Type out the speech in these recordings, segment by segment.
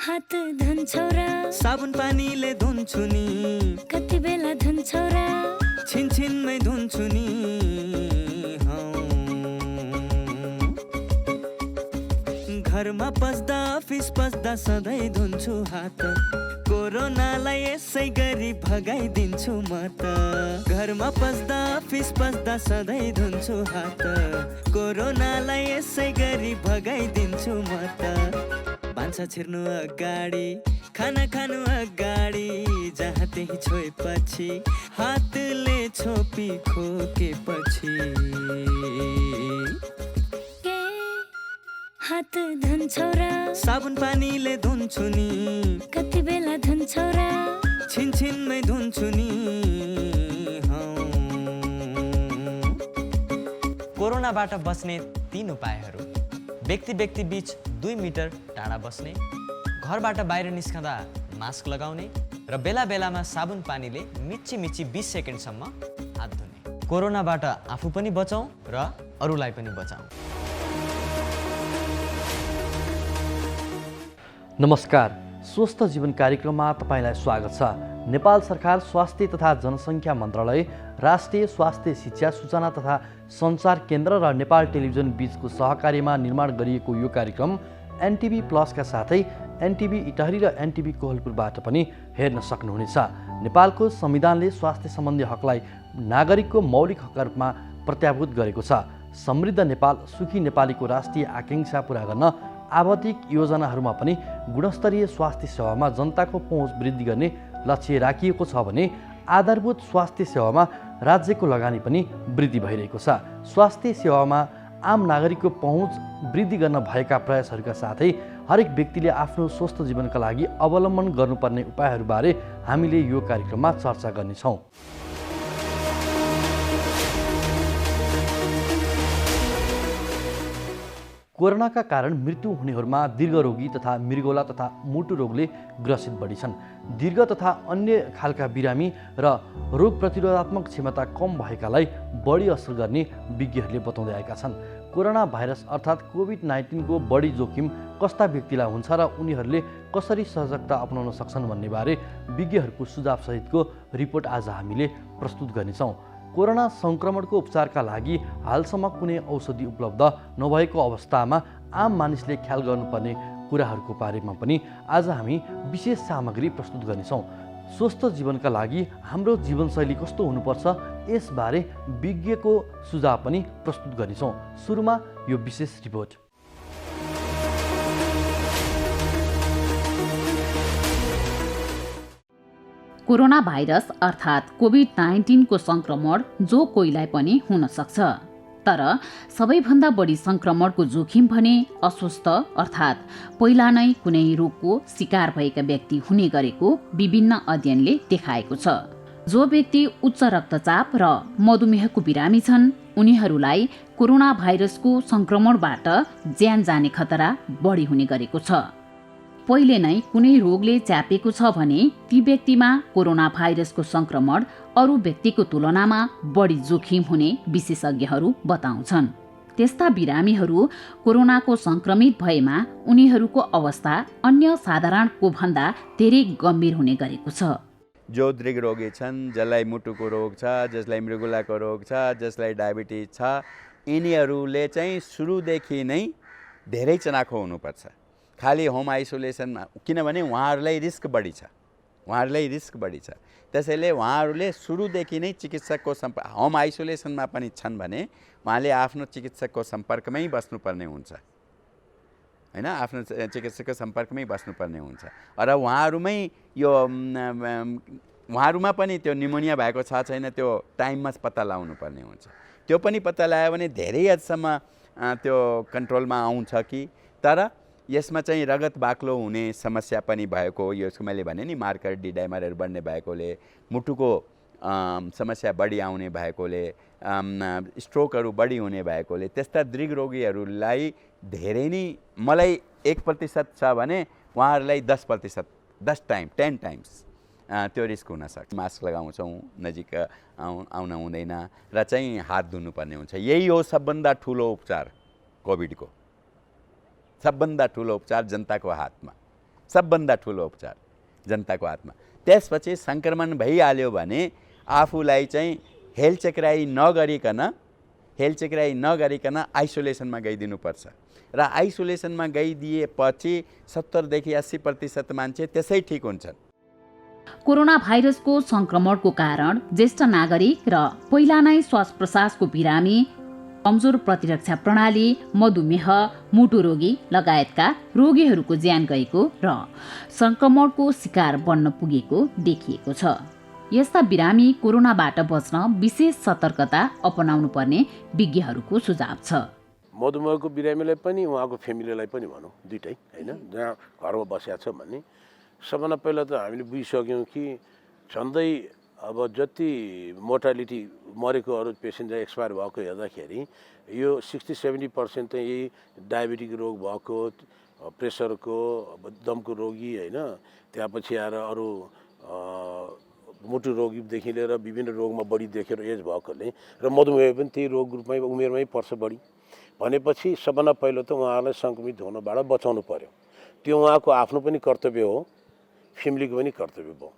हात धुन्छौ र साबुन पानीले धुन्छु नि, कति बेला धुन्छौ र छिनछिनमै धुन्छु नि। घरमा पस्दा अफिस पस्दा सधैँ धुन्छु हात, कोरोनालाई यसै गरी भगाइदिन्छु म त। घरमा पस्दा अफिस पस्दा सधैँ धुन्छु हात, कोरोनालाई यसै गरी भगाइदिन्छु म त। भान्सा छिर्नु अगाडि, खाना खानु अगाडि, जहाँ त्यही छोएपछि हातले छोपी खोकेपछि। हात धुन्छौ र साबुन पानीले धुन्छु नि, कति बेला धुन्छौ र छिनछिनमै धुन्छु नि। कोरोनाबाट बस्ने 3 उपायहरू। व्यक्ति व्यक्ति बीच 2 मिटर टाढा बस्ने, घरबाट बाहिर निस्कँदा मास्क लगाउने र बेला बेलामा साबुन पानीले मिच्ची मिच्ची 20 सेकेन्डसम्म हात धुने। कोरोनाबाट आफू पनि बचौँ र अरूलाई पनि बचाउँ। नमस्कार, स्वस्थ जीवन कार्यक्रममा तपाईँलाई स्वागत छ। नेपाल सरकार स्वास्थ्य तथा जनसङ्ख्या मन्त्रालय, राष्ट्रिय स्वास्थ्य शिक्षा सूचना तथा सञ्चार केन्द्र र नेपाल टेलिभिजन बीचको सहकार्यमा निर्माण गरिएको यो कार्यक्रम एनटिभी प्लसका साथै एनटिभी इटहरी र एनटिभी कोहलपुरबाट पनि हेर्न सक्नुहुनेछ। नेपालको संविधानले स्वास्थ्य सम्बन्धी हकलाई नागरिकको मौलिक हकका रूपमा प्रत्याभूत गरेको छ। समृद्ध नेपाल, सुखी नेपालीको राष्ट्रिय आकाङ्क्षा पूरा गर्न आवधिक योजनाहरूमा पनि गुणस्तरीय स्वास्थ्य सेवामा जनताको पहुँच वृद्धि गर्ने लक्ष्य राखिएको छ भने आधारभूत स्वास्थ्य सेवामा राज्यको लगानी पनि वृद्धि भइरहेको छ। स्वास्थ्य सेवामा आम नागरिकको पहुँच वृद्धि गर्न भएका प्रयासहरूका साथै हरेक व्यक्तिले आफ्नो स्वस्थ जीवनका लागि अवलम्बन गर्नुपर्ने उपायहरूबारे हामीले यो कार्यक्रममा चर्चा गर्नेछौँ। कोरोनाका कारण मृत्यु हुनेहरूमा दीर्घरोगी तथा मृगौला तथा मुटु रोगले ग्रसित बढी छन्। दीर्घ तथा अन्य खालका बिरामी र रोग प्रतिरोधात्मक क्षमता कम भएकालाई बढी असर गर्ने विज्ञहरूले बताउँदै आएका छन्। कोरोना भाइरस अर्थात् कोभिड-19 को बढी जोखिम कस्ता व्यक्तिलाई हुन्छ र उनीहरूले कसरी सजगता अपनाउन सक्छन् भन्ने बारे विज्ञहरूको सुझावसहितको रिपोर्ट आज हामीले प्रस्तुत गर्नेछौँ। कोरोना सङ्क्रमणको उपचारका लागि हालसम्म कुनै औषधि उपलब्ध नभएको अवस्थामा आम मानिसले ख्याल गर्नुपर्ने कुराहरूको बारेमा पनि आज हामी विशेष सामग्री प्रस्तुत गर्नेछौँ। स्वस्थ जीवनका लागि हाम्रो जीवनशैली कस्तो हुनुपर्छ यसबारे विज्ञको सुझाव पनि प्रस्तुत गर्नेछौँ। सुरुमा यो विशेष रिपोर्ट। कोरोना भाइरस अर्थात् कोभिड-19 को संक्रमण जो कोहीलाई पनि हुन सक्छ, तर सबैभन्दा बढी संक्रमणको जोखिम भने अस्वस्थ अर्थात् पहिला नै कुनै रोगको शिकार भएका व्यक्ति हुने गरेको विभिन्न अध्ययनले देखाएको छ। जो व्यक्ति उच्च रक्तचाप र मधुमेहको बिरामी छन् उनीहरूलाई कोरोना भाइरसको संक्रमणबाट ज्यान जाने खतरा बढी हुने गरेको छ। पहिले नै कुनै रोगले च्यापेको छ भने ती व्यक्तिमा कोरोना भाइरसको संक्रमण अरू व्यक्तिको तुलनामा बढी जोखिम हुने विशेषज्ञहरू बताउँछन्। त्यस्ता बिरामीहरू कोरोनाको संक्रमित भएमा उनीहरूको अवस्था अन्य साधारणको भन्दा धेरै गम्भीर हुने गरेको छ। जो दीर्घरोगी छन्, जसलाई मुटुको रोग छ, जसलाई मृगुलाको रोग छ, जसलाई डायबिटिज छ, यिनीहरूले चाहिँ सुरुदेखि नै धेरै चनाखो हुनुपर्छ। खाली होम आइसोलेसनमा, किनभने उहाँहरूलाई रिस्क बढी छ। त्यसैले उहाँहरूले सुरुदेखि नै चिकित्सकको होम आइसोलेसनमा पनि छन् भने उहाँले आफ्नो चिकित्सकको सम्पर्कमै बस्नुपर्ने हुन्छ, हैन? आफ्नो चिकित्सकको सम्पर्कमै बस्नुपर्ने हुन्छ। र उहाँहरूमा पनि त्यो निमोनिया भएको छ छैन त्यो टाइममा पत्ता लगाउनु पर्ने हुन्छ। त्यो पनि पत्ता लगायो भने धेरै हदसम्म त्यो कन्ट्रोलमा आउँछ कि। तर यसमा चाहिँ रगत बाक्लो हुने समस्या पनि भएको, यसको मैले भने नि मार्कर डिडाइमरहरू बढ्ने भएकोले, मुटुको समस्या बढी आउने भएकोले, स्ट्रोकहरू बढी हुने भएकोले त्यस्ता दीर्घरोगीहरूलाई धेरै नै, मलाई 1% छ भने उहाँहरूलाई 10%, 10 टाइम्स त्यो रिस्क हुनसक्छ। मास्क लगाउँछौँ, नजिक आउन हुँदैन र चाहिँ हात धुनुपर्ने हुन्छ। यही हो सबभन्दा ठुलो उपचार। कोभिडको सबभन्दा ठुलो उपचार जनताको हातमा। सबभन्दा ठुलो उपचार जनताको हातमा। त्यसपछि सङ्क्रमण भइहाल्यो भने आफूलाई चाहिँ हेलचेक्राइ नगरिकन आइसोलेसनमा गइदिनुपर्छ र आइसोलेसनमा गइदिएपछि 70 देखि 80% मान्छे त्यसै ठिक हुन्छन्। कोरोना भाइरसको संक्रमणको कारण ज्येष्ठ नागरिक र पहिला नै श्वास प्रश्वासको बिरामी, कमजोर प्रतिरक्षा प्रणाली, मधुमेह, मुटु रोगी लगायतका रोगीहरूको ज्यान गएको र संक्रमणको शिकार बन्न पुगेको देखिएको छ। यस्ता बिरामी कोरोनाबाट बच्न विशेष सतर्कता अपनाउनु पर्ने विज्ञहरूको सुझाव छ। मधुमेहको बिरामीलाई पनि उहाँको फ्यामिलीलाई पनि भनौँ दुइटै हैन, जहाँ घरमा बसेका छ भन्ने सबभन्दा पहिला त हामीले बुझिसक्यौँ कि झन्डै अब जति मोर्टालिटी मरेको अरू पेसेन्ट एक्सपायर भएको हेर्दाखेरि यो 60-70% चाहिँ यही डायबिटिक रोग भएको, प्रेसरको, दमको रोगी होइन, त्यसपछि आएर अरू मुटु रोगीदेखि लिएर विभिन्न रोगमा बढी देखेर एज भएकोले र मधुमेह पनि त्यही रोग ग्रुपमै उमेरमै पर्छ बढी भनेपछि सबभन्दा पहिलो त उहाँलाई सङ्क्रमित हुनबाट बचाउनु पर्यो। त्यो उहाँको आफ्नो पनि कर्तव्य हो, फ्यामिलीको पनि कर्तव्य भयो।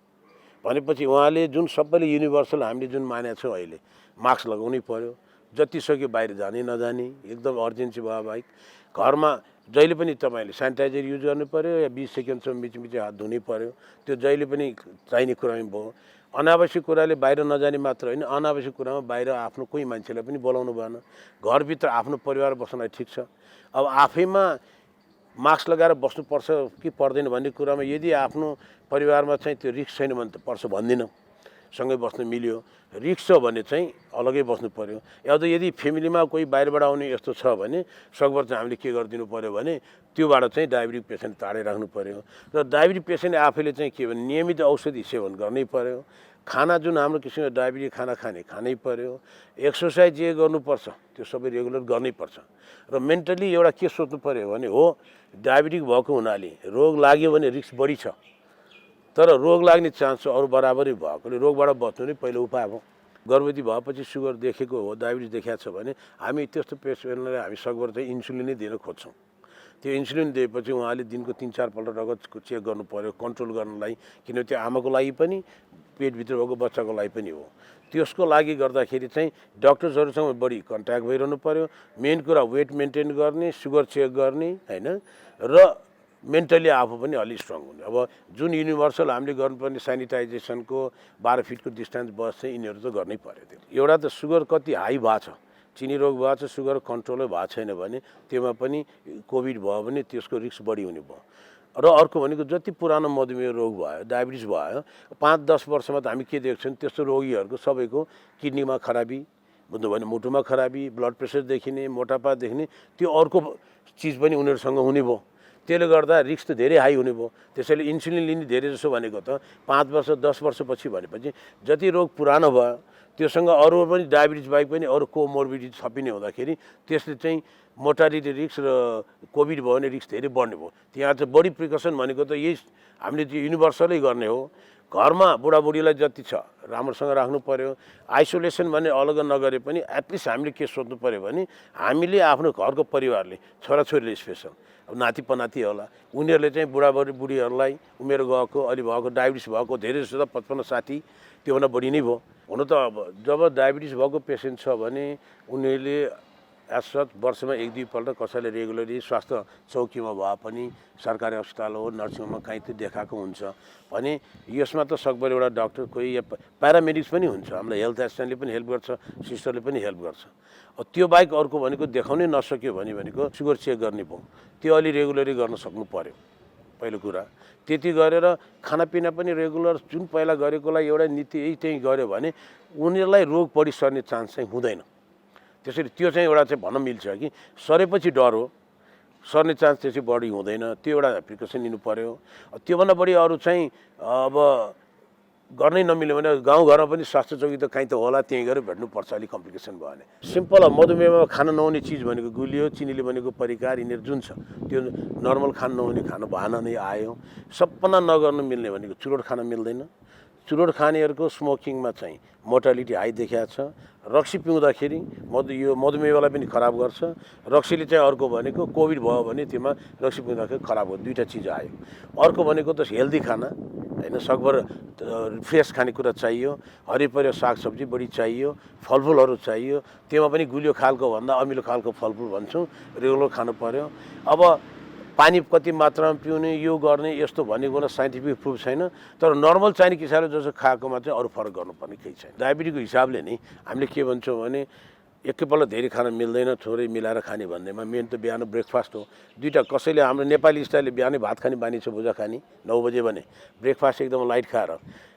भनेपछि उहाँले जुन सबैले युनिभर्सल हामीले जुन मानेको छौँ अहिले मास्क लगाउनै पर्यो, जति सक्यो बाहिर जाने नजाने, एकदम अर्जेन्सी भयो बाहेक घरमा जहिले पनि तपाईँले सेनिटाइजर युज गर्नु पर्यो या 20 सेकेन्डसम्म बिचबिच हात धुनै पर्यो। त्यो जहिले पनि चाहिने कुरामै भयो। अनावश्यक कुराले बाहिर नजाने मात्र होइन, अनावश्यक कुरामा बाहिर आफ्नो कोही मान्छेलाई पनि बोलाउनु भएन। घरभित्र आफ्नो परिवार बस्नलाई ठिक छ। अब आफैमा मास्क लगाएर बस्नुपर्छ कि पर्दैन भन्ने कुरामा यदि आफ्नो परिवारमा चाहिँ त्यो रिस्क छैन भने त पर्छ भन्दिनँ, सँगै बस्न मिल्यो। रिस्क छ भने चाहिँ अलगै बस्नु पर्यो। या त यदि फ्यामिलीमा कोही बाहिरबाट आउने यस्तो छ भने सकभर चाहिँ हामीले के गरिदिनु पर्यो भने त्योबाट चाहिँ डायबिटिक पेसेन्ट टाढै राख्नु पर्यो। र डायबिटिक पेसेन्ट आफैले चाहिँ के भने नियमित औषधि सेवन गर्नै पर्यो। खाना जुन हाम्रो किसिमको डायबिटिक खाना खानै पर्यो। एक्सर्साइज जे गर्नुपर्छ त्यो सबै रेगुलर गर्नै पर्छ। र मेन्टली एउटा के सोच्नु पर्यो भने हो डायबिटिक भएको हुनाले रोग लाग्यो भने रिस्क बढी छ, तर रोग लाग्ने चान्स अरू बराबरै भएकोले रोगबाट बच्नु नै पहिलो उपाय हो। गर्भवती भएपछि सुगर देखेको हो, डायबिटिस देखाएको छ भने हामी त्यस्तो पेसेन्टलाई हामी सकभर चाहिँ इन्सुलिन नै दिन खोज्छौँ। त्यो इन्सुलिन दिएपछि उहाँले दिनको 3-4 पल्ट रगतको चेक गर्नु पर्यो कन्ट्रोल गर्नलाई, किनभने त्यो आमाको लागि पनि पेटभित्र भएको बच्चाको लागि पनि हो। त्यसको लागि गर्दाखेरि चाहिँ डक्टर्सहरूसँग बढी कन्ट्याक्ट भइरहनु पर्यो। मेन कुरा वेट मेन्टेन गर्ने, सुगर चेक गर्ने होइन, र मेन्टली आफू पनि अलि स्ट्रङ हुने। अब जुन युनिभर्सल हामीले गर्नुपर्ने सेनिटाइजेसनको 12 फिटको डिस्टेन्स बस चाहिँ यिनीहरू त गर्नै पर्यो। त्यो एउटा त सुगर कति हाई भएको छ, चिनी रोग भएको छ, सुगर कन्ट्रोलै भएको छैन भने त्योमा पनि कोभिड भयो भने त्यसको रिस्क बढी हुने भयो। र अर्को भनेको जति पुरानो मधुमेह रोग भयो, डायबिटिस भयो, 5-10 वर्षमा त हामी के देख्छौँ त्यस्तो रोगीहरूको सबैको किडनीमा खराबी, बुझ्नु भने मुटुमा खराबी, ब्लड प्रेसर देखिने, मोटापा देखिने, त्यो अर्को चिज पनि उनीहरूसँग हुने भयो। त्यसले गर्दा रिस्क त धेरै हाई हुने भयो। त्यसैले इन्सुलिन लिने धेरै जसो भनेको त 5 वर्ष 10 वर्षपछि भनेपछि जति रोग पुरानो भयो त्योसँग अरू पनि डायबिटिस बाहेक पनि अरू कोमोर्बिडिटी थपिने हुँदाखेरि त्यसले चाहिँ मोर्टालिटी रिस्क र कोभिड भयो भने रिस्क धेरै बढ्ने भयो। त्यहाँ चाहिँ बढी प्रिकसन भनेको त यही हामीले त्यो युनिभर्सलै गर्ने हो। घरमा बुढाबुढीलाई जति छ राम्रोसँग राख्नु पर्यो। आइसोलेसन भने अलग नगरे पनि एटलिस्ट हामीले के सोच्नु पर्यो भने हामीले आफ्नो घरको परिवारले, छोराछोरीले स्पेसल, अब नाति पनाति होला, उनीहरूले चाहिँ बुढाबुढीहरूलाई उमेर गएको अलि भएको डायबिटिस भएको धेरै जस्तो त 55-60 त्योभन्दा बढी नै भयो। हुन त अब जब डायबिटिस भएको पेसेन्ट छ भने उनीहरूले एज वर्षमा 1-2 पल्ट कसैले रेगुलरली स्वास्थ्य चौकीमा भए पनि सरकारी अस्पताल हो, नर्सिङ होममा कहीँ त्यो देखाएको हुन्छ भने यसमा त सकभर एउटा डाक्टर कोही या प्यारामेडिक्स पनि हुन्छ। हामीलाई हेल्थ एसिस्टेन्टले पनि हेल्प गर्छ, सिस्टरले पनि हेल्प गर्छ। त्यो बाहेक अर्को भनेको देखाउनै नसक्यो भनेको सुगर चेक गर्ने भयो। त्यो अलि रेगुलरली गर्न सक्नु पर्यो पहिलो कुरा। त्यति गरेर खानापिना पनि रेगुलर जुन पहिला गरेकोलाई एउटा नीति यही त्यही गऱ्यो भने उनीहरूलाई रोग बढी सर्ने चान्स चाहिँ हुँदैन। त्यसरी त्यो चाहिँ एउटा चाहिँ भन्न मिल्छ कि सरेपछि डर हो, सर्ने चान्स त्यसै बढी हुँदैन। त्यो एउटा प्रिकसन लिनु पर्यो। त्योभन्दा बढी अरू चाहिँ अब गर्नै नमिल्यो भने गाउँघरमा पनि स्वास्थ्य चौकी त कहीँ त होला, त्यहीँ गएर भेट्नुपर्छ अलिक कम्प्लिकेसन भयो भने। सिम्पल मधुमेहमा खान नहुने चिज भनेको गुलियो, चिनीले बनेको परिकार यिनीहरू जुन छ त्यो नर्मल खान नहुने खानु भएन नै आयो। सपना नगर्नु मिल्ने भनेको चुरोट खान मिल्दैन, चुरोट खानेहरूको स्मोकिङमा चाहिँ मोर्टालिटी हाई देखिएको छ। रक्सी पिउँदाखेरि यो मधुमेहलाई पनि खराब गर्छ। रक्सीले चाहिँ अर्को भनेको कोभिड भयो भने त्यसमा रक्सी पिउँदाखेरि खराब हो, दुईवटा चिज आयो। अर्को भनेको त हेल्दी खाना होइन, सकभर फ्रेस खानेकुरा चाहियो, हरियो सागसब्जी बढी चाहियो, फलफुलहरू चाहियो। त्यसमा पनि गुलियो खालको भन्दा अमिलो खालको फलफुल भन्छौँ, रेगुलर खानु पर्यो। अब पानी कति मात्रामा पिउने, यो गर्ने यस्तो भनेको साइन्टिफिक प्रुफ छैन। तर नर्मल चाहिने किसिमले जस्तो खाएकोमा चाहिँ अरू फरक गर्नुपर्ने केही छैन। डायबिटिजको हिसाबले नै हामीले के भन्छौँ भने एकैपल्ट धेरै खान मिल्दैन, थोरै मिलाएर खाने भन्दैमा मेन त बिहान ब्रेकफास्ट हो। दुईवटा कसैले हाम्रो नेपाली स्टाइलले बिहानै भात खाने बानी छ, भुजा खाने 9 बजे भने ब्रेकफास्ट एकदम लाइट खाएर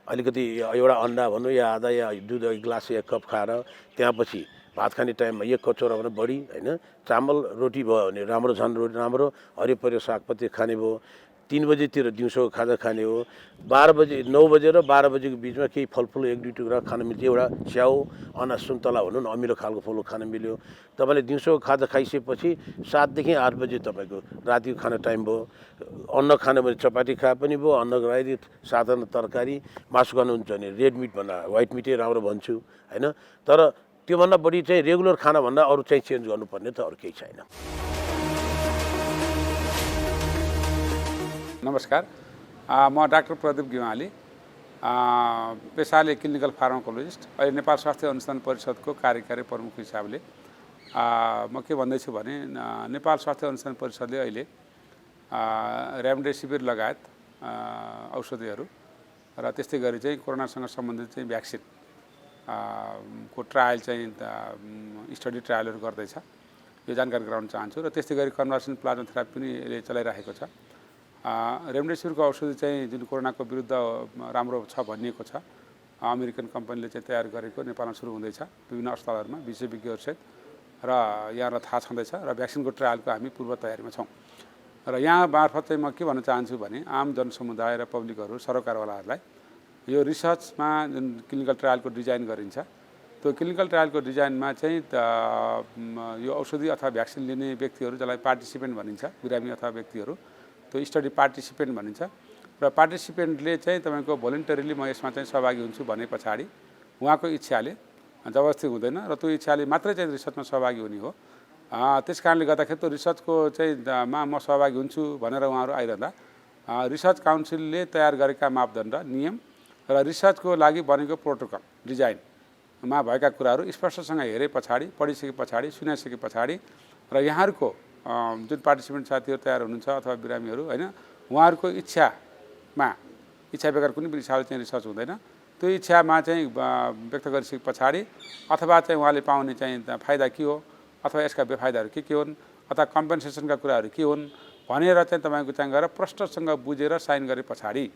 अलिकति एउटा अन्डा भनौँ या आधा या दुध 1 ग्लास या 1 कप खाएर त्यसपछि भात खाने टाइममा 1 कचौरा भने बढी होइन, चामल रोटी भयो भने राम्रो, झन् रोटी राम्रो, हरियो सागपत्ती खाने भयो। 3 बजेतिर दिउँसोको खाजा खाने हो। 9 बजे र 12 बजेको बिचमा केही फलफुल 1-2 टुक्रा खान मिल्छ। एउटा स्याउ, अनाज, सुन्तला भनौँ न, अमिलो खालको फल खान मिल्यो। तपाईँले दिउँसोको खाजा खाइसकेपछि 7 देखि 8 बजे तपाईँको रातिको खाना टाइम भयो। अन्न खानु भने चपाती खाए पनि भयो, अन्न खाए साधारण तरकारी, मासु खानुहुन्छ भने रेड मिट भन्दा व्हाइट मिटै राम्रो भन्छु होइन। तर त्योभन्दा बढी चाहिँ रेगुलर खानाभन्दा अरू चाहिँ चेन्ज गर्नुपर्ने त अरू केही छैन। नमस्कार, म डाक्टर प्रदीप गिवाली, पेसाले क्लिनिकल फार्माकोलोजिस्ट, अहिले नेपाल स्वास्थ्य अनुसन्धान परिषदको कार्यकारी प्रमुख हिसाबले म के भन्दैछु भने नेपाल स्वास्थ्य अनुसन्धान परिषदले अहिले रेमडेसिभिर लगायत औषधिहरू र त्यस्तै गरी चाहिँ कोरोनासँग सम्बन्धित चाहिँ भ्याक्सिन को ट्रायल चाहिँ स्टडी ट्रायलहरू गर्दैछ, यो जानकारी गराउन चाहन्छु। र त्यस्तै गरी कन्भर्सन प्लाज्मा थेरापी पनि यसले चलाइरहेको छ। रेमडेसिभिरको औषधि चाहिँ जुन कोरोनाको विरुद्ध राम्रो छ भनिएको छ, अमेरिकन कम्पनीले चाहिँ तयार गरेको नेपालमा सुरु हुँदैछ विभिन्न अस्पतालहरूमा विशेषज्ञहरूसहित, र यहाँलाई थाहा छँदैछ। र भ्याक्सिनको ट्रायलको हामी पूर्व तयारीमा छौँ। र यहाँ मार्फत चाहिँ म के भन्न चाहन्छु भने आम जनसमुदाय र पब्लिकहरू, सरकारवालाहरूलाई यो रिसर्चमा जुन क्लिनिकल ट्रायलको डिजाइन गरिन्छ, त्यो क्लिनिकल ट्रायलको डिजाइनमा चाहिँ यो औषधि अथवा भ्याक्सिन लिने व्यक्तिहरू, जसलाई पार्टिसिपेन्ट भनिन्छ, बिरामी अथवा व्यक्तिहरू, त्यो स्टडी पार्टिसिपेन्ट भनिन्छ। र पार्टिसिपेन्टले चाहिँ तपाईँको भोलिन्टरीली म यसमा चाहिँ सहभागी हुन्छु भने पछाडि उहाँको इच्छाले, जबरजस्ती हुँदैन, र त्यो इच्छाले मात्रै चाहिँ रिसर्चमा सहभागी हुने हो। त्यस कारणले गर्दाखेरि त्यो रिसर्चको चाहिँ म सहभागी हुन्छु भनेर उहाँहरू आइरहँदा रिसर्च काउन्सिलले तयार गरेका मापदण्ड, नियम र रिसर्चको लागि बनेको प्रोटोकल डिजाइनमा भएका कुराहरू स्पष्टसँग हेरे पछाडि, पढिसके पछाडि, सुनाइसके पछाडि र यहाँहरूको जुन पार्टिसिपेन्ट साथीहरू तयार हुनुहुन्छ अथवा बिरामीहरू होइन, उहाँहरूको इच्छामा, इच्छा बेगर कुनै पनि हिसाबले चाहिँ रिसर्च हुँदैन। त्यो इच्छामा चाहिँ व्यक्त गरिसके पछाडि अथवा चाहिँ उहाँले पाउने चाहिँ फाइदा के हो अथवा यसका बेफाइदाहरू के हुन् अथवा कम्पेन्सेसनका कुराहरू के हुन् भनेर चाहिँ तपाईँको चाहिँ गएर प्रष्टसँग बुझेर साइन गरे पछाडि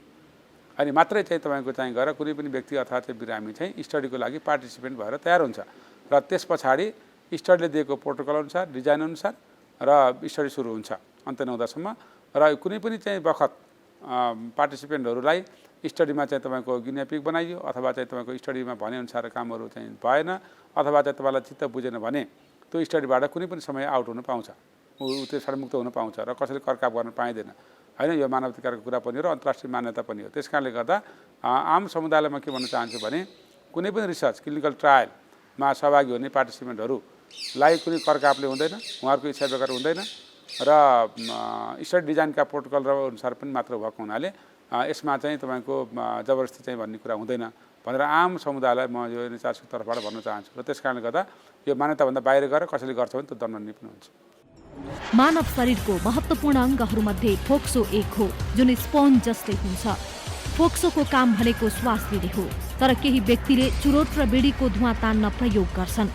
अनि मात्रै चाहिँ तपाईँको चाहिँ गएर कुनै पनि व्यक्ति अथवा चाहिँ बिरामी चाहिँ स्टडीको लागि पार्टिसिपेन्ट भएर तयार हुन्छ। र त्यस पछाडि स्टडीले दिएको प्रोटोकल अनुसार, डिजाइन अनुसार र स्टडी सुरु हुन्छ अन्त्य नहुँदासम्म। र कुनै पनि चाहिँ बखत पार्टिसिपेन्टहरूलाई स्टडीमा चाहिँ तपाईँको गिनियापिग बनाइयो अथवा चाहिँ तपाईँको स्टडीमा भनेअनुसार कामहरू चाहिँ भएन अथवा चाहिँ तपाईँलाई चित्त बुझेन भने त्यो स्टडीबाट कुनै पनि समय आउट हुन पाउँछ, त्यसबाट मुक्त हुन पाउँछ र कसैले करकाप गर्न पाइँदैन होइन। यो मानवाधिकारको कुरा पनि हो र अन्तर्राष्ट्रिय मान्यता पनि हो। त्यस कारणले गर्दा आम समुदायलाई म के भन्न चाहन्छु भने कुनै पनि रिसर्च क्लिनिकल ट्रायलमा सहभागी हुने पार्टिसिपेन्टहरूलाई कुनै करकापले हुँदैन, उहाँहरूको इच्छा बेगर हुँदैन र स्टडी डिजाइनका प्रोटोकल र अनुसार पनि मात्र भएको हुनाले यसमा चाहिँ तपाईँको जबरजस्ती चाहिँ भन्ने कुरा हुँदैन भनेर आम समुदायलाई म यो एनएचआरसीको तर्फबाट भन्न चाहन्छु। र त्यस कारणले गर्दा यो मान्यताभन्दा बाहिर गएर कसैले गर्छ भने त्यो दण्डनीय पनि हुन्छ। मानव शरीरको महत्त्वपूर्ण अङ्गहरूमध्ये फोक्सो एक हो, जुन स्पोन्ज जस्तै हुन्छ। फोक्सोको काम भनेको श्वास लिने हो, तर केही व्यक्तिले चुरोट र बिडीको धुवाँ तान्न प्रयोग गर्छन्।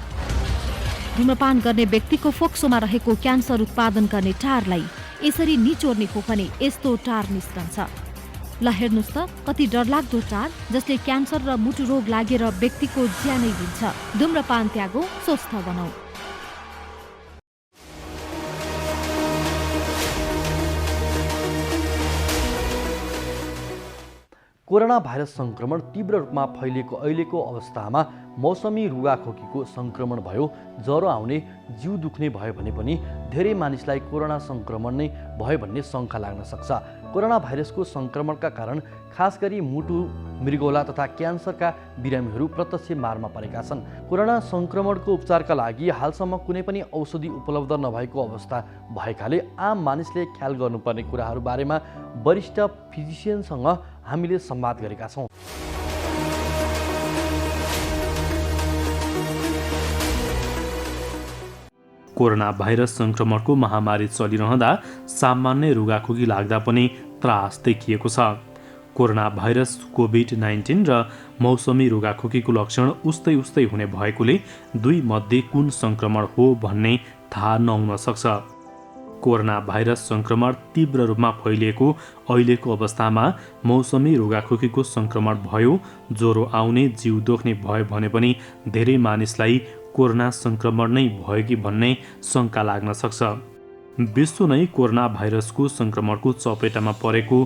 धूम्रपान गर्ने व्यक्तिको फोक्सोमा रहेको क्यान्सर उत्पादन गर्ने टारलाई यसरी निचोर्ने हो भने यस्तो टार निस्कन्छ। ल हेर्नुहोस् त, कति डरलाग्दो टार जसले क्यान्सर र मुटु रोग लागेर व्यक्तिको ज्यानै लिन्छ। धूम्रपान त्यागो, स्वस्थ बनाऊ। कोरोना भाइरस संक्रमण तीव्र रूपमा फैलिएको अहिलेको अवस्थामा मौसमी रुगाखोकीको संक्रमण भयो, ज्वरो आउने, जिउ दुख्ने भयो भने पनि धेरै मानिसलाई कोरोना संक्रमण नै भयो भन्ने शङ्का लाग्न सक्छ। कोरोना भाइरसको सङ्क्रमणका कारण खास गरी मुटु मृगौला तथा क्यान्सरका बिरामीहरू प्रत्यक्ष मारमा परेका छन्। कोरोना सङ्क्रमणको उपचारका लागि हालसम्म कुनै पनि औषधि उपलब्ध नभएको अवस्था भएकाले आम मानिसले ख्याल गर्नुपर्ने कुराहरू बारेमा वरिष्ठ फिजिसियनसँग हामीले संवाद गरेका छौँ। कोरोना भाइरस सङ्क्रमणको महामारी चलिरहँदा सामान्य रुगाखोकी लाग्दा पनि त्रास देखिएको छ। कोरोना भाइरस कोभिड-19 र मौसमी रुगाखोकीको लक्षण उस्तै उस्तै हुने भएकोले दुई मध्ये कुन सङ्क्रमण हो भन्ने थाहा नहुन सक्छ। कोरोना भाइरस सङ्क्रमण तीव्र रूपमा फैलिएको अहिलेको अवस्थामा मौसमी रुगाखोकीको सङ्क्रमण भयो, ज्वरो आउने, जिउ दुख्ने भयो भने पनि धेरै मानिसलाई कोरोना सङ्क्रमण नै भयो कि भन्ने शङ्का लाग्न सक्छ। विश्व नै कोरोना भाइरसको सङ्क्रमणको चपेटामा परेको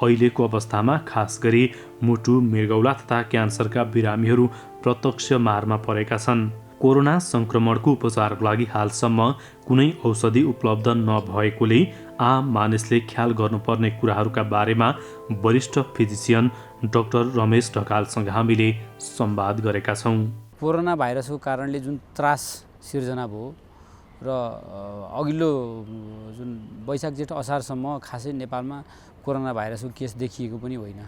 अहिलेको अवस्थामा खास गरी मुटु मृगौला तथा क्यान्सरका बिरामीहरू प्रत्यक्ष मारमा परेका छन्। कोरोना सङ्क्रमणको उपचारको लागि हालसम्म कुनै औषधि उपलब्ध नभएकोले आम मानिसले ख्याल गर्नुपर्ने कुराहरूका बारेमा वरिष्ठ फिजिसियन डाक्टर रमेश ढकालसँग हामीले संवाद गरेका छौँ। कोरोना भाइरसको कारणले जुन त्रास सिर्जना भयो र अघिल्लो जुन वैशाख जेठ असारसम्म खासै नेपालमा कोरोना भाइरसको केस देखिएको पनि होइन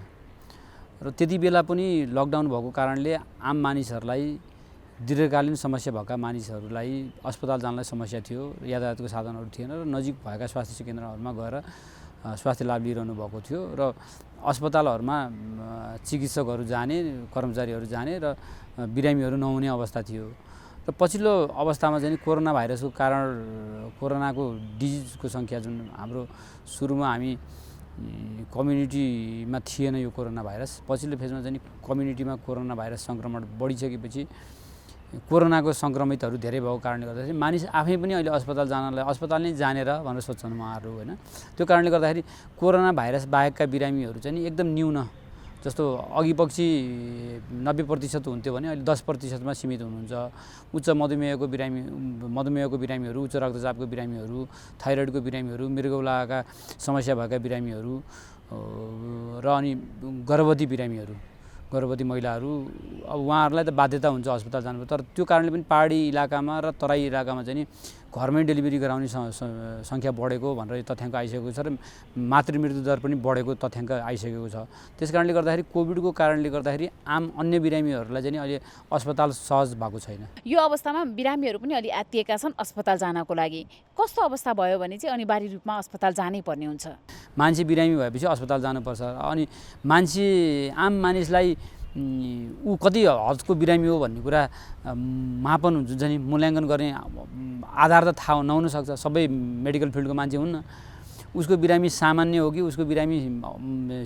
र त्यति बेला पनि लकडाउन भएको कारणले आम मानिसहरूलाई दीर्घकालीन समस्या भएका मानिसहरूलाई अस्पताल जानलाई समस्या थियो, यातायातको साधनहरू थिएन र नजिक भएका स्वास्थ्य केन्द्रहरूमा गएर स्वास्थ्य लाभ लिइरहनु भएको थियो र अस्पतालहरूमा चिकित्सकहरू जाने, कर्मचारीहरू जाने र बिरामीहरू नहुने अवस्था थियो र पछिल्लो अवस्थामा चाहिँ कोरोना भाइरसको कारण कोरोनाको डिजिजको सङ्ख्या जुन हाम्रो सुरुमा हामी कम्युनिटीमा थिएन यो कोरोना भाइरस, पछिल्लो फेजमा चाहिँ कम्युनिटीमा कोरोना भाइरस सङ्क्रमण बढिसकेपछि कोरोनाको सङ्क्रमितहरू धेरै भएको कारणले गर्दाखेरि मानिस आफै पनि अहिले अस्पताल नै जानेर भनेर सोच्छन् उहाँहरू होइन। त्यो कारणले गर्दाखेरि कोरोना भाइरस बाहेकका बिरामीहरू चाहिँ एकदम न्यून, जस्तो अघि पछि 90% हुन्थ्यो भने अहिले 10%मा सीमित हुनुहुन्छ। उच्च मधुमेहको बिरामीहरू, उच्च रक्तचापको बिरामीहरू, थाइरोइडको बिरामीहरू, मृगौलाका समस्या भएका बिरामीहरू र अनि गर्भवती महिलाहरू, अब उहाँहरूलाई त बाध्यता हुन्छ अस्पताल जानु, तर त्यो कारणले पनि पहाडी इलाकामा र तराई इलाकामा चाहिँ घरमै डेलिभरी गराउने सङ्ख्या बढेको भनेर तथ्याङ्क आइसकेको छ र मातृ मृत्यु दर पनि बढेको तथ्याङ्क आइसकेको छ। त्यस कारणले गर्दाखेरि कोभिडको कारणले गर्दाखेरि आम अन्य बिरामीहरूलाई चाहिँ अहिले अस्पताल सहज भएको छैन। यो अवस्थामा बिरामीहरू पनि अलि आत्तिएका छन् अस्पताल जानको लागि। कस्तो अवस्था भयो भने चाहिँ अनिवार्य रूपमा अस्पताल जानै पर्ने हुन्छ? मान्छे बिरामी भएपछि अस्पताल जानुपर्छ। अनि आम मानिसलाई ऊ कति हदको बिरामी हो भन्ने कुरा मापन हुन्छ नि मूल्याङ्कन गर्ने आधार त थाहा नहुन सक्छ। सबै मेडिकल फिल्डको मान्छे हुन्न। उसको बिरामी सामान्य हो कि उसको बिरामी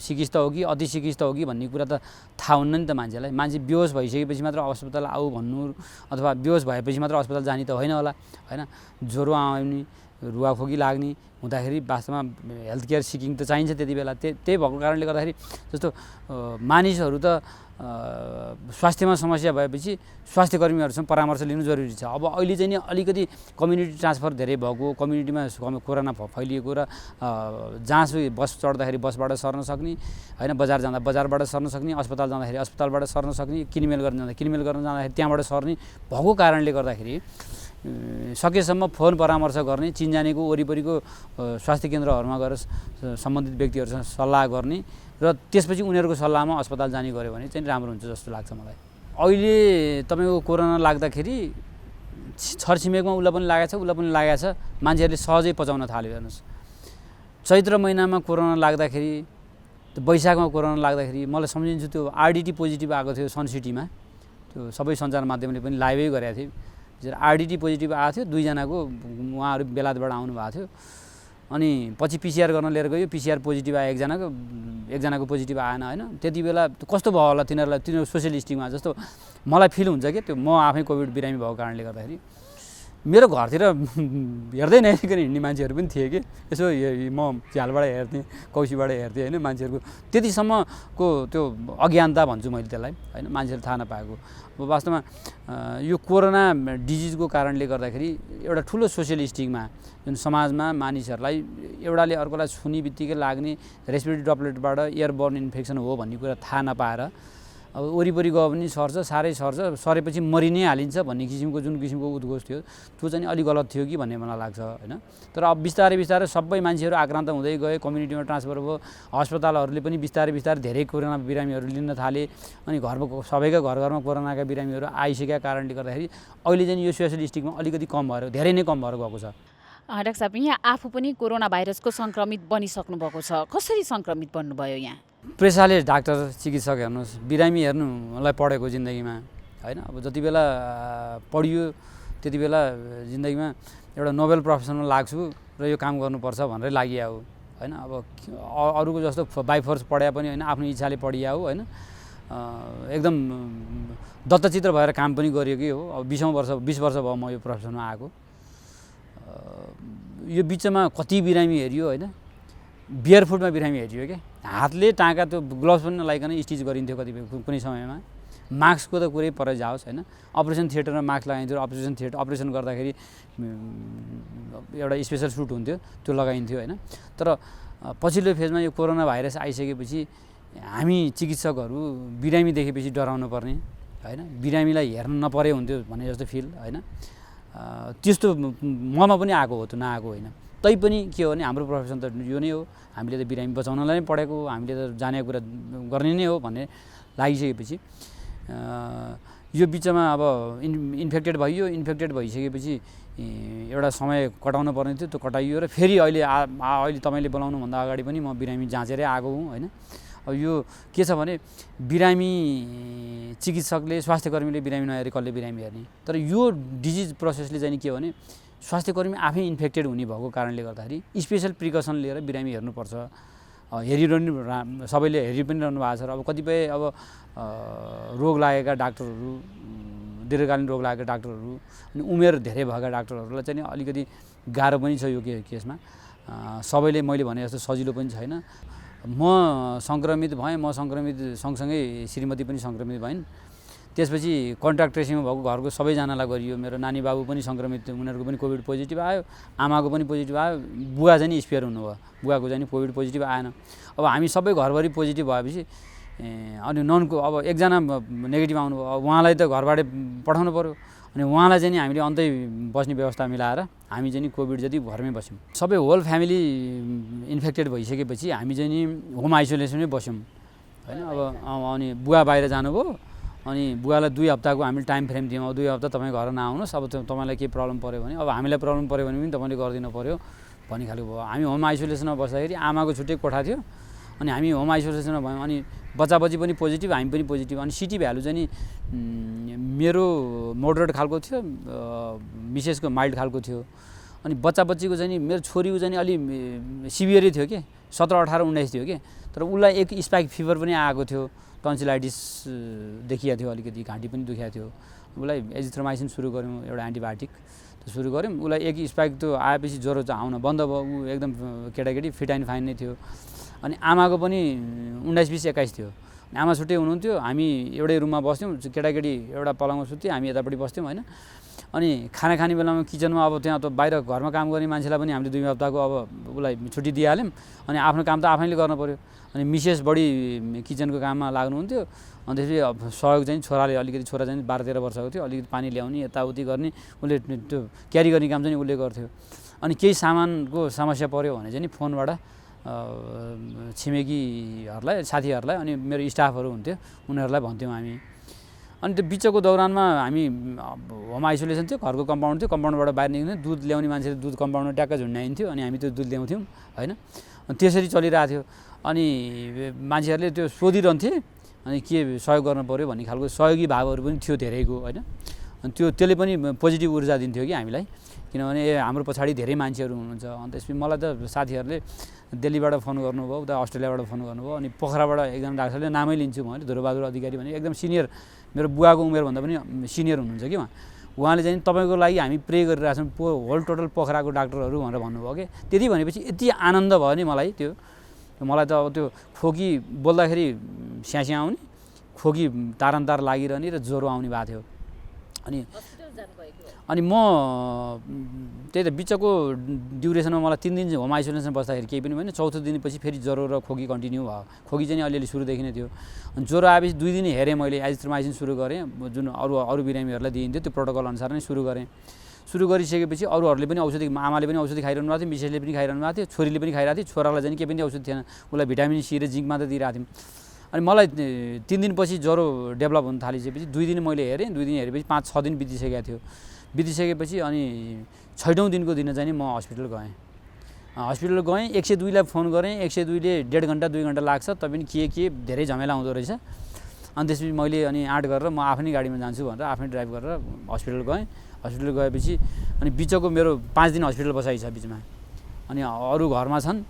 सिकिस्त हो कि अति सिकिस्त हो कि भन्ने कुरा त थाहा हुन्न नि त मान्छेलाई। मान्छे बेहोस भइसकेपछि मात्र अस्पताल आऊ भन्नु अथवा बेहोस भएपछि मात्र अस्पताल जाने त होइन होला होइन। ज्वरो आउने, रुवाखोकी लाग्ने हुँदाखेरि वास्तवमा हेल्थ केयर सिकिङ त चाहिन्छ त्यति बेला। त्यही भएको कारणले गर्दाखेरि जस्तो मानिसहरू त स्वास्थ्यमा समस्या भएपछि स्वास्थ्य कर्मीहरूसँग परामर्श लिनु जरुरी छ। अब अहिले चाहिँ नि अलिकति कम्युनिटी ट्रान्सफर धेरै भएको, कम्युनिटीमा कोरोना फैलिएको र जहाँ बस चढ्दाखेरि बसबाट सर्न सक्ने होइन, बजार जाँदा बजारबाट सर्न सक्ने, अस्पताल जाँदाखेरि अस्पतालबाट सर्न सक्ने, किनमेल गर्न जाँदाखेरि त्यहाँबाट सर्ने भएको कारणले गर्दाखेरि सकेसम्म फोन परामर्श गर्ने, चिनजानेको वरिपरिको स्वास्थ्य केन्द्रहरूमा गएर सम्बन्धित व्यक्तिहरूसँग सल्लाह गर्ने र त्यसपछि उनीहरूको सल्लाहमा अस्पताल जाने गऱ्यो भने चाहिँ राम्रो हुन्छ जस्तो लाग्छ मलाई। अहिले तपाईँको कोरोना लाग्दाखेरि छरछिमेकमा उसलाई पनि लागेको छ, मान्छेहरूले सहजै पचाउन थाल्यो। हेर्नुहोस्, चैत्र महिनामा कोरोना लाग्दाखेरि, वैशाखमा कोरोना लाग्दाखेरि मलाई सम्झिन्छु त्यो आरडिटी पोजिटिभ आएको थियो सन सिटीमा, त्यो सबै सञ्चार माध्यमले पनि लाइभै गरेको थियो। आरडिटी पोजिटिभ आएको थियो, दुईजनाको उहाँहरू बेलायतबाट आउनुभएको थियो। अनि पछि पिसिआर गर्न लिएर गयो, पिसिआर पोजिटिभ आयो एकजनाको पोजिटिभ आएन होइन। त्यति बेला कस्तो भयो होला तिनीहरू सोसियल स्टिगमा जस्तो मलाई फिल हुन्छ कि त्यो म आफै कोभिड बिरामी भएको कारणले गर्दाखेरि मेरो घरतिर हेर्दै नहेरिकन हिँड्ने मान्छेहरू पनि थिए कि यसो म झ्यालबाट हेर्थेँ कौसीबाट हेर्थेँ होइन मान्छेहरूको त्यतिसम्मको त्यो अज्ञानता भन्छु मैले त्यसलाई होइन मान्छेले थाहा नपाएको अब वास्तवमा यो कोरोना डिजिजको कारणले गर्दाखेरि एउटा ठुलो सोसियल स्टिगमा जुन समाजमा मानिसहरूलाई एउटाले अर्कोलाई छुने बित्तिकै लाग्ने रेस्पिरेटरी ड्रपलेटबाट एयरबोर्न इन्फेक्सन हो भन्ने कुरा थाहा नपाएर अब वरिपरि गयो भने सर्छ साह्रै सर्छ सरेपछि मरि नै हालिन्छ भन्ने किसिमको जुन किसिमको उद्घोष थियो त्यो चाहिँ अलिक गलत थियो कि भन्ने मलाई लाग्छ होइन तर अब बिस्तारै बिस्तारै सबै मान्छेहरू आक्रान्त हुँदै गए कम्युनिटीमा ट्रान्सफर भयो अस्पतालहरूले पनि बिस्तारै बिस्तारै धेरै कोरोना बिरामीहरू लिन थाले अनि सबैका घर घरमा कोरोनाका बिरामीहरू आइसकेका कारणले गर्दाखेरि अहिले चाहिँ यो सोसियल स्टिगमा अलिकति कम भएर धेरै नै कम भएर गएको छ। डाक्टर साहब यहाँ आफू पनि कोरोना भाइरसको सङ्क्रमित बनिसक्नु भएको छ कसरी सङ्क्रमित बन्नुभयो यहाँ? पेसाले डाक्टर चिकित्सक हेर्नुहोस् बिरामी हेर्नुलाई पढेको जिन्दगीमा होइन अब जति बेला पढियो त्यति बेला जिन्दगीमा एउटा नोबेल प्रोफेसनमा लाग्छु र यो काम गर्नुपर्छ भनेर लागि हो होइन अब अरूको जस्तो बाई फोर्स पढाए पनि होइन आफ्नो इच्छाले पढिया हो होइन एकदम दत्तचित्र भएर काम पनि गरिएकै हो। अब 20 वर्ष भयो म यो प्रोफेसनमा आएको यो बिचमा कति बिरामी हेरियो होइन बियर फुडमा बिरामी हेरियो क्या हातले टाँका त्यो ग्लोभ्स पनि नलाइकन स्टिच गरिन्थ्यो कतिपय कुनै समयमा मास्कको त कुरै पर जाओस् होइन अपरेसन थिएटरमा मास्क लगाइन्थ्यो अपरेसन गर्दाखेरि एउटा स्पेसल सुट हुन्थ्यो त्यो लगाइन्थ्यो होइन तर पछिल्लो फेजमा यो कोरोना भाइरस आइसकेपछि हामी चिकित्सकहरू बिरामी देखेपछि डराउनु पर्ने होइन बिरामीलाई हेर्न नपरे हुन्थ्यो भन्ने जस्तो फिल होइन त्यस्तो ममा पनि आएको हो त्यो नआएको होइन तैपनि के हो भने हाम्रो प्रोफेसन त यो नै हो हामीले त बिरामी बचाउनलाई नै पढेको हो हामीले त जानेको कुरा गर्ने नै हो भन्ने लागिसकेपछि यो बिचमा अब इन्फेक्टेड भइसकेपछि एउटा समय कटाउनु पर्ने थियो त्यो कटाइयो र फेरि अहिले तपाईँले बोलाउनुभन्दा अगाडि पनि म बिरामी जाँचेरै आएको हुँ होइन। अब यो के छ भने बिरामी चिकित्सकले स्वास्थ्यकर्मीले बिरामी नहेरी कसले बिरामी हेर्ने तर यो डिजिज प्रोसेसले चाहिँ के हो भने स्वास्थ्यकर्मी आफै इन्फेक्टेड हुने भएको कारणले गर्दाखेरि स्पेसल प्रिकसन लिएर बिरामी हेर्नुपर्छ हेरिरहनु सबैले हेरि पनि रहनु भएको छ र अब कतिपय अब रोग लागेका डाक्टरहरू दीर्घकालीन रोग लागेका डाक्टरहरू अनि उमेर धेरै भएका डाक्टरहरूलाई चाहिँ अलिकति गाह्रो पनि छ यो केसमा सबैले मैले भने जस्तो सजिलो पनि छैन। म सङ्क्रमित भएँ म सङ्क्रमित सँगसँगै श्रीमती पनि सङ्क्रमित भइन् त्यसपछि कन्ट्याक्ट ट्रेसिङमा भएको घरको सबैजनालाई गरियो मेरो नानी बाबु पनि सङ्क्रमित उनीहरूको पनि कोभिड पोजिटिभ आयो आमाको पनि पोजिटिभ आयो बुवा चाहिँ नि स्पेयर हुनुभयो बुवाको चाहिँ कोभिड पोजिटिभ आएन। अब हामी सबै घरभरि पोजिटिभ भएपछि अनि ननको अब एकजना नेगेटिभ आउनुभयो अब उहाँलाई त घरबाटै पठाउनु पऱ्यो अनि उहाँलाई चाहिँ नि हामीले अन्तै बस्ने व्यवस्था मिलाएर हामी चाहिँ नि कोभिड जति घरमै बस्यौँ सबै होल फ्यामिली इन्फेक्टेड भइसकेपछि हामी चाहिँ नि होम आइसोलेसनमै बस्यौँ होइन। अब अनि बुवा बाहिर जानुभयो अनि बुवालाई 2 हप्ताको हामीले टाइम फ्रेम दियौँ अब 2 हप्ता तपाईँ घर नआउनुहोस् अब तपाईँलाई केही प्रब्लम पऱ्यो भने अब हामीलाई प्रब्लम पऱ्यो भने पनि तपाईँले गरिदिनु पऱ्यो भन्ने खालको भयो। हामी होम आइसोलेसनमा बस्दाखेरि आमाको छुट्टै कोठा थियो अनि हामी होम आइसोलेसनमा भयौँ अनि बच्चाबच्ची पनि पोजिटिभ हामी पनि पोजिटिभ अनि सिटी भ्यालु चाहिँ नि मेरो मोडरेट खालको थियो मिसेसको माइल्ड खालको थियो अनि बच्चाबच्चीको चाहिँ नि मेरो छोरीको चाहिँ अलि सिभियरै थियो कि 17, 18, 19 थियो कि तर उसलाई एक स्पाइक फिभर पनि आएको थियो टन्सिलाइटिस देखिएको थियो अलिकति घाँटी पनि दुखेको थियो उसलाई एजिथ्रोमाइसिन सुरु गऱ्यौँ एउटा एन्टिबायोटिक त्यो सुरु गऱ्यौँ उसलाई एक स्पाइक त्यो आएपछि ज्वरो चाहिँ आउन बन्द भयो ऊ एकदम केटाकेटी फिट एन्ड फाइन नै थियो अनि आमाको पनि 19, 20, 21 थियो आमा छुट्टै हुनुहुन्थ्यो हामी एउटै रुममा बस्थ्यौँ केटाकेटी एउटा पलङमा सुत्थ्यौँ हामी यतापट्टि बस्थ्यौँ होइन। अनि खाना खाने बेलामा किचनमा अब त्यहाँ त बाहिर घरमा काम गर्ने मान्छेलाई पनि हामीले 2 हप्ताको अब उसलाई छुट्टी दिइहाल्यौँ अनि आफ्नो काम त आफैले गर्नु पऱ्यो अनि मिसेस बढी किचनको काममा लाग्नुहुन्थ्यो अनि त्यसपछि अब सहयोग चाहिँ छोराले अलिकति छोरा चाहिँ 12-13 वर्षको थियो अलिकति पानी ल्याउने यताउति गर्ने उसले त्यो क्यारी गर्ने काम चाहिँ उसले गर्थ्यो अनि केही सामानको समस्या पऱ्यो भने चाहिँ फोनबाट छिमेकीहरूलाई साथीहरूलाई अनि मेरो स्टाफहरू हुन्थ्यो उनीहरूलाई भन्थ्यौँ हामी अनि त्यो बिचको दौरानमा हामी होम आइसोलेसन थियो घरको कम्पाउन्ड थियो कम्पाउन्डबाट बाहिर निस्किन्थ्यो दुध ल्याउने मान्छेले दुध कम्पाउन्डमा ट्याक्क झुन्ड्याइन्थ्यो अनि हामी त्यो दुध ल्याउँथ्यौँ होइन अनि त्यसरी चलिरहेको थियो अनि मान्छेहरूले त्यो सोधिरहन्थे अनि के सहयोग गर्नु पऱ्यो भन्ने खालको सहयोगी भावहरू पनि थियो धेरैको होइन अनि त्यसले पनि पोजिटिभ ऊर्जा दिन्थ्यो कि हामीलाई किनभने हाम्रो पछाडि धेरै मान्छेहरू हुनुहुन्छ अनि त्यसपछि मलाई त साथीहरूले दिल्लीबाट फोन गर्नुभयो उता अस्ट्रेलियाबाट फोन गर्नुभयो अनि पोखराबाट एकजना डाक्टरले नामै लिन्छु मैले धुरबहादुर अधिकारी भने एकदम सिनियर मेरो बुवाको उमेरभन्दा पनि सिनियर हुनुहुन्छ कि उहाँले चाहिँ तपाईँको लागि हामी प्रे गरिरहेछौँ होल टोटल पोखराको डाक्टरहरू भनेर भन्नुभयो कि त्यति भनेपछि यति आनन्द भयो नि मलाई त्यो मलाई त अब त्यो खोकी बोल्दाखेरि स्यास्या आउने खोकी तारन्तार लागिरहने र ज्वरो आउने भएको थियो अनि म त्यही त बिचको ड्युरेसनमा मलाई 3 दिन होम आइसोलेसन बस्दाखेरि केही पनि भएन चौथो दिनपछि फेरि ज्वरो र खोकी कन्टिन्यू भयो खोकी चाहिँ अलिअलि सुरुदेखि नै थियो अनि ज्वरो आएपछि 2 दिन हेरेँ मैले एजिथ्रोमाइसिन सुरु गरेँ जुन अरू बिरामीहरूलाई दिइन्थ्यो त्यो प्रोटोकल अनुसार नै सुरु गरेँ सुरु गरिसकेपछि अरूहरूले पनि औषधि आमाले पनि औषधि खाइरहनु भएको थियो मिसेसले पनि खाइरहनु भएको थियो छोरीले पनि खाइरहेको थियो छोरालाई चाहिँ केही पनि औषधि थिएन उसलाई भिटामिन सी र जिङ्क मात्रै दिइरहेको थियौँ अनि मलाई 3 दिनपछि ज्वरो डेभलप हुन थालिसकेपछि 2 दिन मैले हेरेँ 2 दिन हेरेपछि 5-6 दिन बितिसकेको थियो बितिसकेपछि अनि 6औं दिनको दिन चाहिँ म हस्पिटल गएँ 102 लाई फोन गरेँ 102 ले 1.5 घन्टा 2 घन्टा लाग्छ तपाईँ के धेरै झमेला हुँदो रहेछ अनि त्यसपछि मैले अनि आँट गरेर म आफ्नै गाडीमा जान्छु भनेर आफ्नै ड्राइभ गरेर हस्पिटल गएँ हस्पिटल गएपछि अनि बिचको मेरो 5 दिन हस्पिटल बसाइ छ बिचमा अनि अरू घरमा छन्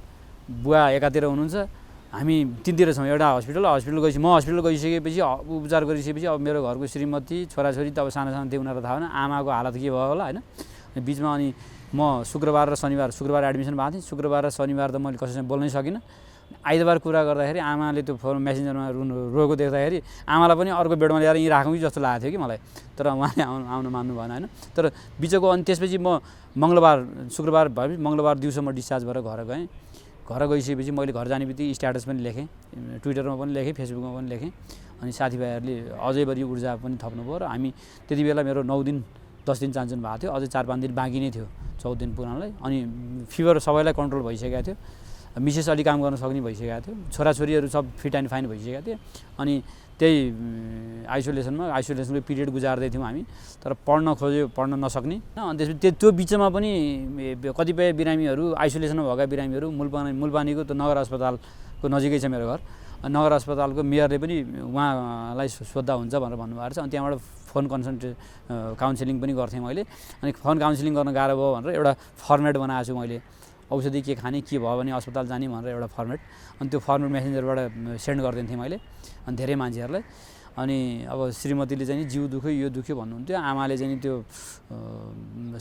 बुवा एकातिर हुनुहुन्छ हामी तीनतिर छौँ एउटा हस्पिटल गएपछि म हस्पिटल गइसकेपछि उपचार गरिसकेपछि अब मेरो घरको श्रीमती छोराछोरी त अब सानो थियो उनीहरूलाई थाहा भएन आमाको हालत के भयो होला होइन बिचमा अनि म शुक्रबार एडमिसन भएको थिएँ शुक्रबार र शनिबार त मैले कसैसँग बोल्नै सकिनँ आइतबार कुरा गर्दाखेरि आमाले त्यो फोन मेसेन्जरमा रोएको देख्दाखेरि आमालाई पनि अर्को बेडमा ल्याएर यहीँ राखौँ कि जस्तो लागेको थियो कि मलाई तर उहाँले आउन मान्नु भएन होइन तर बिचको अनि त्यसपछि म शुक्रबार भएपछि मङ्गलबार दिउँसो म डिस्चार्ज भएर घर गएँ घर गइसकेपछि मैले घर जाने बित्तिकै स्ट्याटस पनि लेखेँ ट्विटरमा पनि लेखेँ फेसबुकमा पनि लेखेँ अनि साथीभाइहरूले अझै बढी ऊर्जा पनि थप्नुभयो र हामी त्यति बेला मेरो 9 दिन 10 दिन चान्चुन भएको थियो अझै 4-5 दिन बाँकी नै थियो 14 दिन पुग्नलाई अनि फिभर सबैलाई कन्ट्रोल भइसकेको थियो मिसेस अलि काम गर्न सक्ने भइसकेको थियो छोराछोरीहरू सब फिट एन्ड फाइन भइसकेको थियो अनि त्यही आइसोलेसनको पिरियड गुजार्दै थियौँ हामी तर पढ्न नसक्ने अनि त्यसपछि त्यो बिचमा पनि कतिपय बिरामीहरू आइसोलेसनमा भएका बिरामीहरू मुलपानीको त्यो नगर अस्पतालको नजिकै छ मेरो घर नगर अस्पतालको मेयरले पनि उहाँलाई सोद्धा हुन्छ भनेर भन्नुभएको छ अनि त्यहाँबाट फोन काउन्सिलिङ पनि गर्थेँ मैले अनि फोन काउन्सिलिङ गर्न गाह्रो भयो भनेर एउटा फर्मेट बनाएको छु मैले औषधि के खाने के भयो भने अस्पताल जाने भनेर एउटा फर्मेट अनि त्यो फर्मेट मेसेन्जरबाट सेन्ड गरिदिन्थेँ मैले अनि धेरै मान्छेहरूलाई अनि अब श्रीमतीले चाहिँ जिउ दुख्यो यो दुख्यो भन्नुहुन्थ्यो आमाले चाहिँ त्यो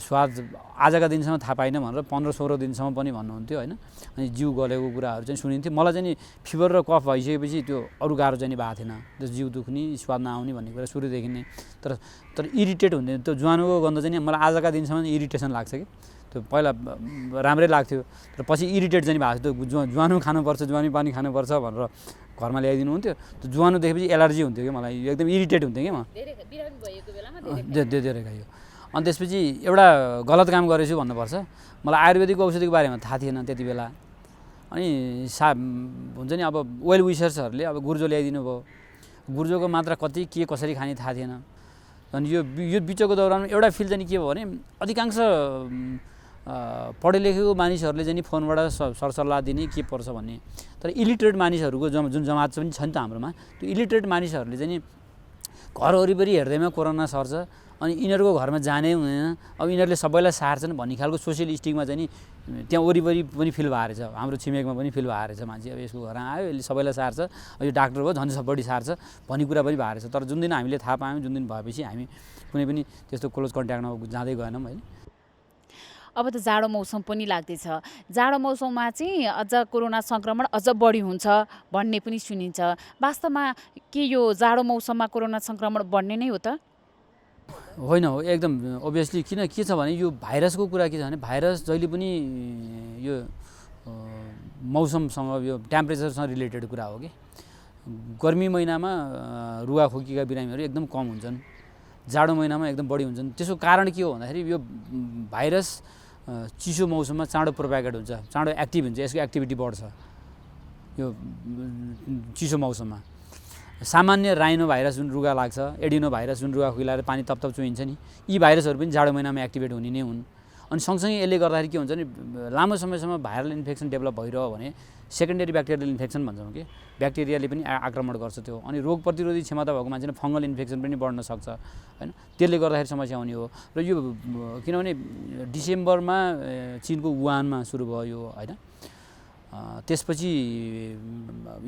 स्वाद आजका दिनसम्म थाहा पाइनँ भनेर 15-16 दिनसम्म पनि भन्नुहुन्थ्यो होइन अनि जिउ गलेको कुराहरू चाहिँ सुनिन्थ्यो मलाई चाहिँ फिभर र कफ भइसकेपछि त्यो अरू गाह्रो चाहिँ भएको थिएन त्यो जिउ दुख्ने स्वाद नआउने भन्ने कुरा सुरुदेखि नै तर इरिटेट हुन्थ्यो त्यो ज्वानोको गन्ध चाहिँ मलाई आजका दिनसम्म इरिटेसन लाग्छ कि त्यो पहिला राम्रै लाग्थ्यो तर पछि इरिटेट चाहिँ भएको थियो त्यो ज्वानो खानुपर्छ ज्वानो पानी खानुपर्छ भनेर घरमा ल्याइदिनु हुन्थ्यो त्यो ज्वानो देखेपछि एलर्जी हुन्थ्यो कि मलाई एकदम इरिटेट हुन्थ्यो कि म धेरै खायो अनि त्यसपछि एउटा गलत काम गरेछु भन्नुपर्छ मलाई आयुर्वेदिक औषधिको बारेमा थाहा थिएन त्यति बेला अनि हुन्छ नि अब वेल विसर्सहरूले अब गुर्जो ल्याइदिनु भयो गुर्जोको मात्रा कति के कसरी खाने थाहा थिएन अनि यो बिचको दौरानमा एउटा फिल चाहिँ के भयो भने अधिकांश पढे लेखेको मानिसहरूले चाहिँ फोनबाट सरसल्लाह दिने के पर्छ भन्ने तर इलिटरेट मानिसहरूको जुन जमात पनि छ नि त हाम्रोमा त्यो इलिटरेट मानिसहरूले चाहिँ घर वरिपरि हेर्दैमा कोरोना सर्छ अनि यिनीहरूको घरमा जानै हुँदैन अब यिनीहरूले सबैलाई सार्छन् भन्ने खालको सोसियल स्टिकमा चाहिँ त्यहाँ वरिपरि पनि फिल भएको रहेछ हाम्रो छिमेकमा पनि फिल भएको रहेछ मान्छे अब यसको घर आयो यसले सबैलाई सार्छ यो डाक्टर हो झन् बढी सार्छ भन्ने कुरा पनि भएको रहेछ तर जुन दिन हामीले थाहा पायौँ जुन दिन भएपछि हामी कुनै पनि त्यस्तो क्लोज कन्ट्याक्टमा जाँदै गएनौँ होइन अब त जाडो मौसम पनि लाग्दैछ जाडो मौसममा चाहिँ अझ कोरोना सङ्क्रमण अझ बढी हुन्छ भन्ने पनि सुनिन्छ वास्तवमा के यो जाडो मौसममा कोरोना सङ्क्रमण बढ्ने नै हो त होइन हो एकदम ओभियसली किन के छ भने यो भाइरसको कुरा के छ भने भाइरस जहिले पनि यो मौसमसँग यो टेम्परेचरसँग रिलेटेड कुरा हो कि गर्मी महिनामा रुगाखोकीका बिरामीहरू एकदम कम हुन्छन् जाडो महिनामा एकदम बढी हुन्छन् त्यसको कारण के हो भन्दाखेरि यो भाइरस चिसो मौसममा चाँडो प्रोपागेट हुन्छ चाँडो एक्टिभ हुन्छ यसको एक्टिभिटी बढ्छ यो चिसो मौसममा सामान्य राइनो भाइरस जुन रुगा लाग्छ एडिनो भाइरस जुन रुगा खुइलाएर पानी तपतप चुहिन्छ नि यी भाइरसहरू पनि जाडो महिनामा एक्टिभेट हुने नै हुन् अनि सँगसँगै यसले गर्दाखेरि के हुन्छ नि लामो समयसम्म भाइरल इन्फेक्सन डेभलप भइरह्यो भने सेकेन्डरी ब्याक्टेरियल इन्फेक्सन भन्छौँ कि ब्याक्टेरियाले पनि आक्रमण गर्छ त्यो अनि रोग प्रतिरोधी क्षमता भएको मान्छेले फङ्गल इन्फेक्सन पनि बढ्न सक्छ होइन त्यसले गर्दाखेरि समस्या हुने हो र यो किनभने डिसेम्बरमा चिनको वुहानमा सुरु भयो यो होइन त्यसपछि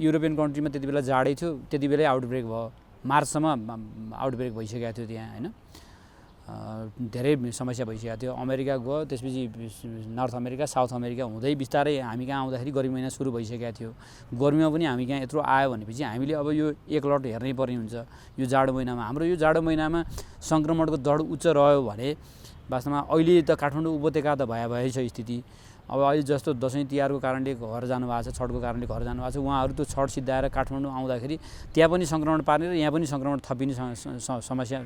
युरोपियन कन्ट्रीमा त्यति बेला जाडै थियो त्यति बेलै आउटब्रेक भयो मार्चसम्म आउटब्रेक भइसकेको थियो त्यहाँ होइन धेरै समस्या भइसकेको थियो। अमेरिका गयो, त्यसपछि नर्थ अमेरिका, साउथ अमेरिका हुँदै बिस्तारै हामी कहाँ आउँदाखेरि गर्मी महिना सुरु भइसकेको थियो। गर्मीमा पनि हामी कहाँ यत्रो आयो भनेपछि हामीले अब यो एकलट हेर्नै पर्ने हुन्छ। यो जाडो महिनामा हाम्रो यो जाडो महिनामा सङ्क्रमणको दर उच्च रह्यो भने वास्तवमा अहिले त काठमाडौँ उपत्यका त भए छ स्थिति। अब अहिले जस्तो दसैँ तिहारको कारणले घर जानुभएको छ, छठको कारणले घर जानुभएको छ, उहाँहरू त्यो छठ सिद्धाएर काठमाडौँ आउँदाखेरि त्यहाँ पनि सङ्क्रमण पार्ने र यहाँ पनि सङ्क्रमण थपिने समस्या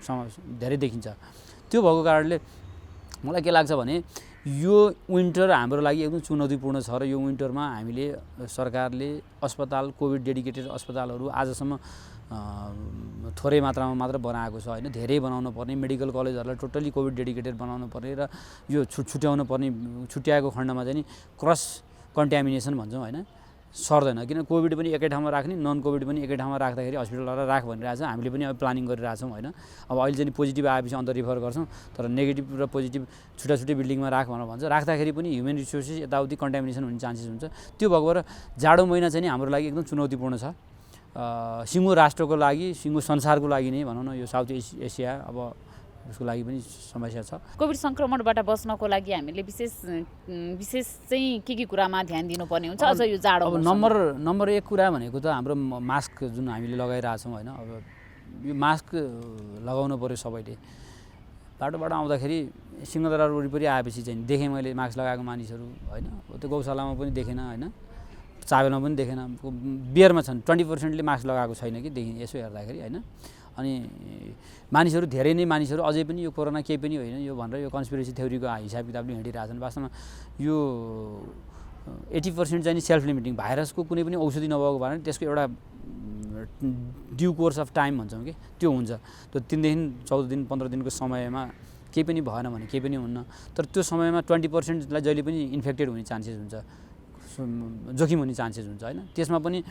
धेरै देखिन्छ। त्यो भएको कारणले मलाई के लाग्छ भने यो विन्टर हाम्रो लागि एकदम चुनौतीपूर्ण छ र यो विन्टरमा हामीले सरकारले अस्पताल, कोभिड डेडिकेटेड अस्पतालहरू आजसम्म थोरै मात्रामा मात्र बनाएको छ होइन। धेरै बनाउनु पर्ने, मेडिकल कलेजहरूलाई टोटल्ली कोभिड डेडिकेटेड बनाउनु पर्ने र यो छुट्याउनु पर्ने, छुट्याएको खण्डमा चाहिँ नि क्रस कन्ट्यामिनेसन भन्छौँ होइन, सर्दैन। किन कोभिड पनि एकै ठाउँमा राख्ने, नन कोभिड पनि एकै ठाउँमा राख्दाखेरि हस्पिटलहरूलाई राख भनिरहेछ। हामीले पनि अब प्लानिङ गरिरहेछौँ होइन। अब अहिले चाहिँ पोजिटिभ आएपछि अन्त रिफर गर्छौँ, तर नेगेटिभ र पोजिटिभ छुट्टै बिल्डिङमा राख भनेर भन्छ। राख्दाखेरि पनि ह्युमन रिसोर्सेस यताउति कन्ट्यामिनेसन हुने चान्सेस हुन्छ। त्यो भएको भएर जाडो महिना चाहिँ हाम्रो लागि एकदम चुनौतीपूर्ण छ। सिङ्गो राष्ट्रको लागि, सिङ्गो संसारको लागि नै भनौँ न, यो साउथ एसिया अब उसको लागि पनि समस्या छ। कोभिड सङ्क्रमणबाट बस्नको लागि हामीले विशेष चाहिँ के कुरामा ध्यान दिनुपर्ने हुन्छ अझ यो जाडो? अब नम्बर एक कुरा भनेको त हाम्रो मास्क जुन हामीले लगाइरहेछौँ होइन। अब यो मास्क लगाउनु पऱ्यो सबैले। बाटोबाट आउँदाखेरि सिंहदरबार वरिपरि आएपछि चाहिँ देखेँ मैले मास्क लगाएको मानिसहरू होइन। त्यो गौशालामा पनि देखेन होइन, चाबेलमा पनि देखेन, बियरमा छन् 20%ले मास्क लगाएको छैन कि देखिने यसो हेर्दाखेरि होइन। अनि मानिसहरू धेरै नै मानिसहरू अझै पनि यो कोरोना केही पनि होइन यो भनेर यो कन्स्पिरेसी थ्योरीको हिसाब किताबले हिँडिरहेछन्। वास्तवमा यो 80% चाहिँ सेल्फ लिमिटिङ, भाइरसको कुनै पनि औषधि नभएको भएर त्यसको एउटा ड्यु कोर्स अफ टाइम भन्छौँ कि त्यो हुन्छ। त्यो 3 देखि 14 दिन 15 दिनको समयमा केही पनि भएन भने केही पनि हुन्न। तर त्यो समयमा 20%लाई जहिले पनि इन्फेक्टेड हुने चान्सेस हुन्छ, जोखिम हुने चान्सेस हुन्छ होइन। त्यसमा पनि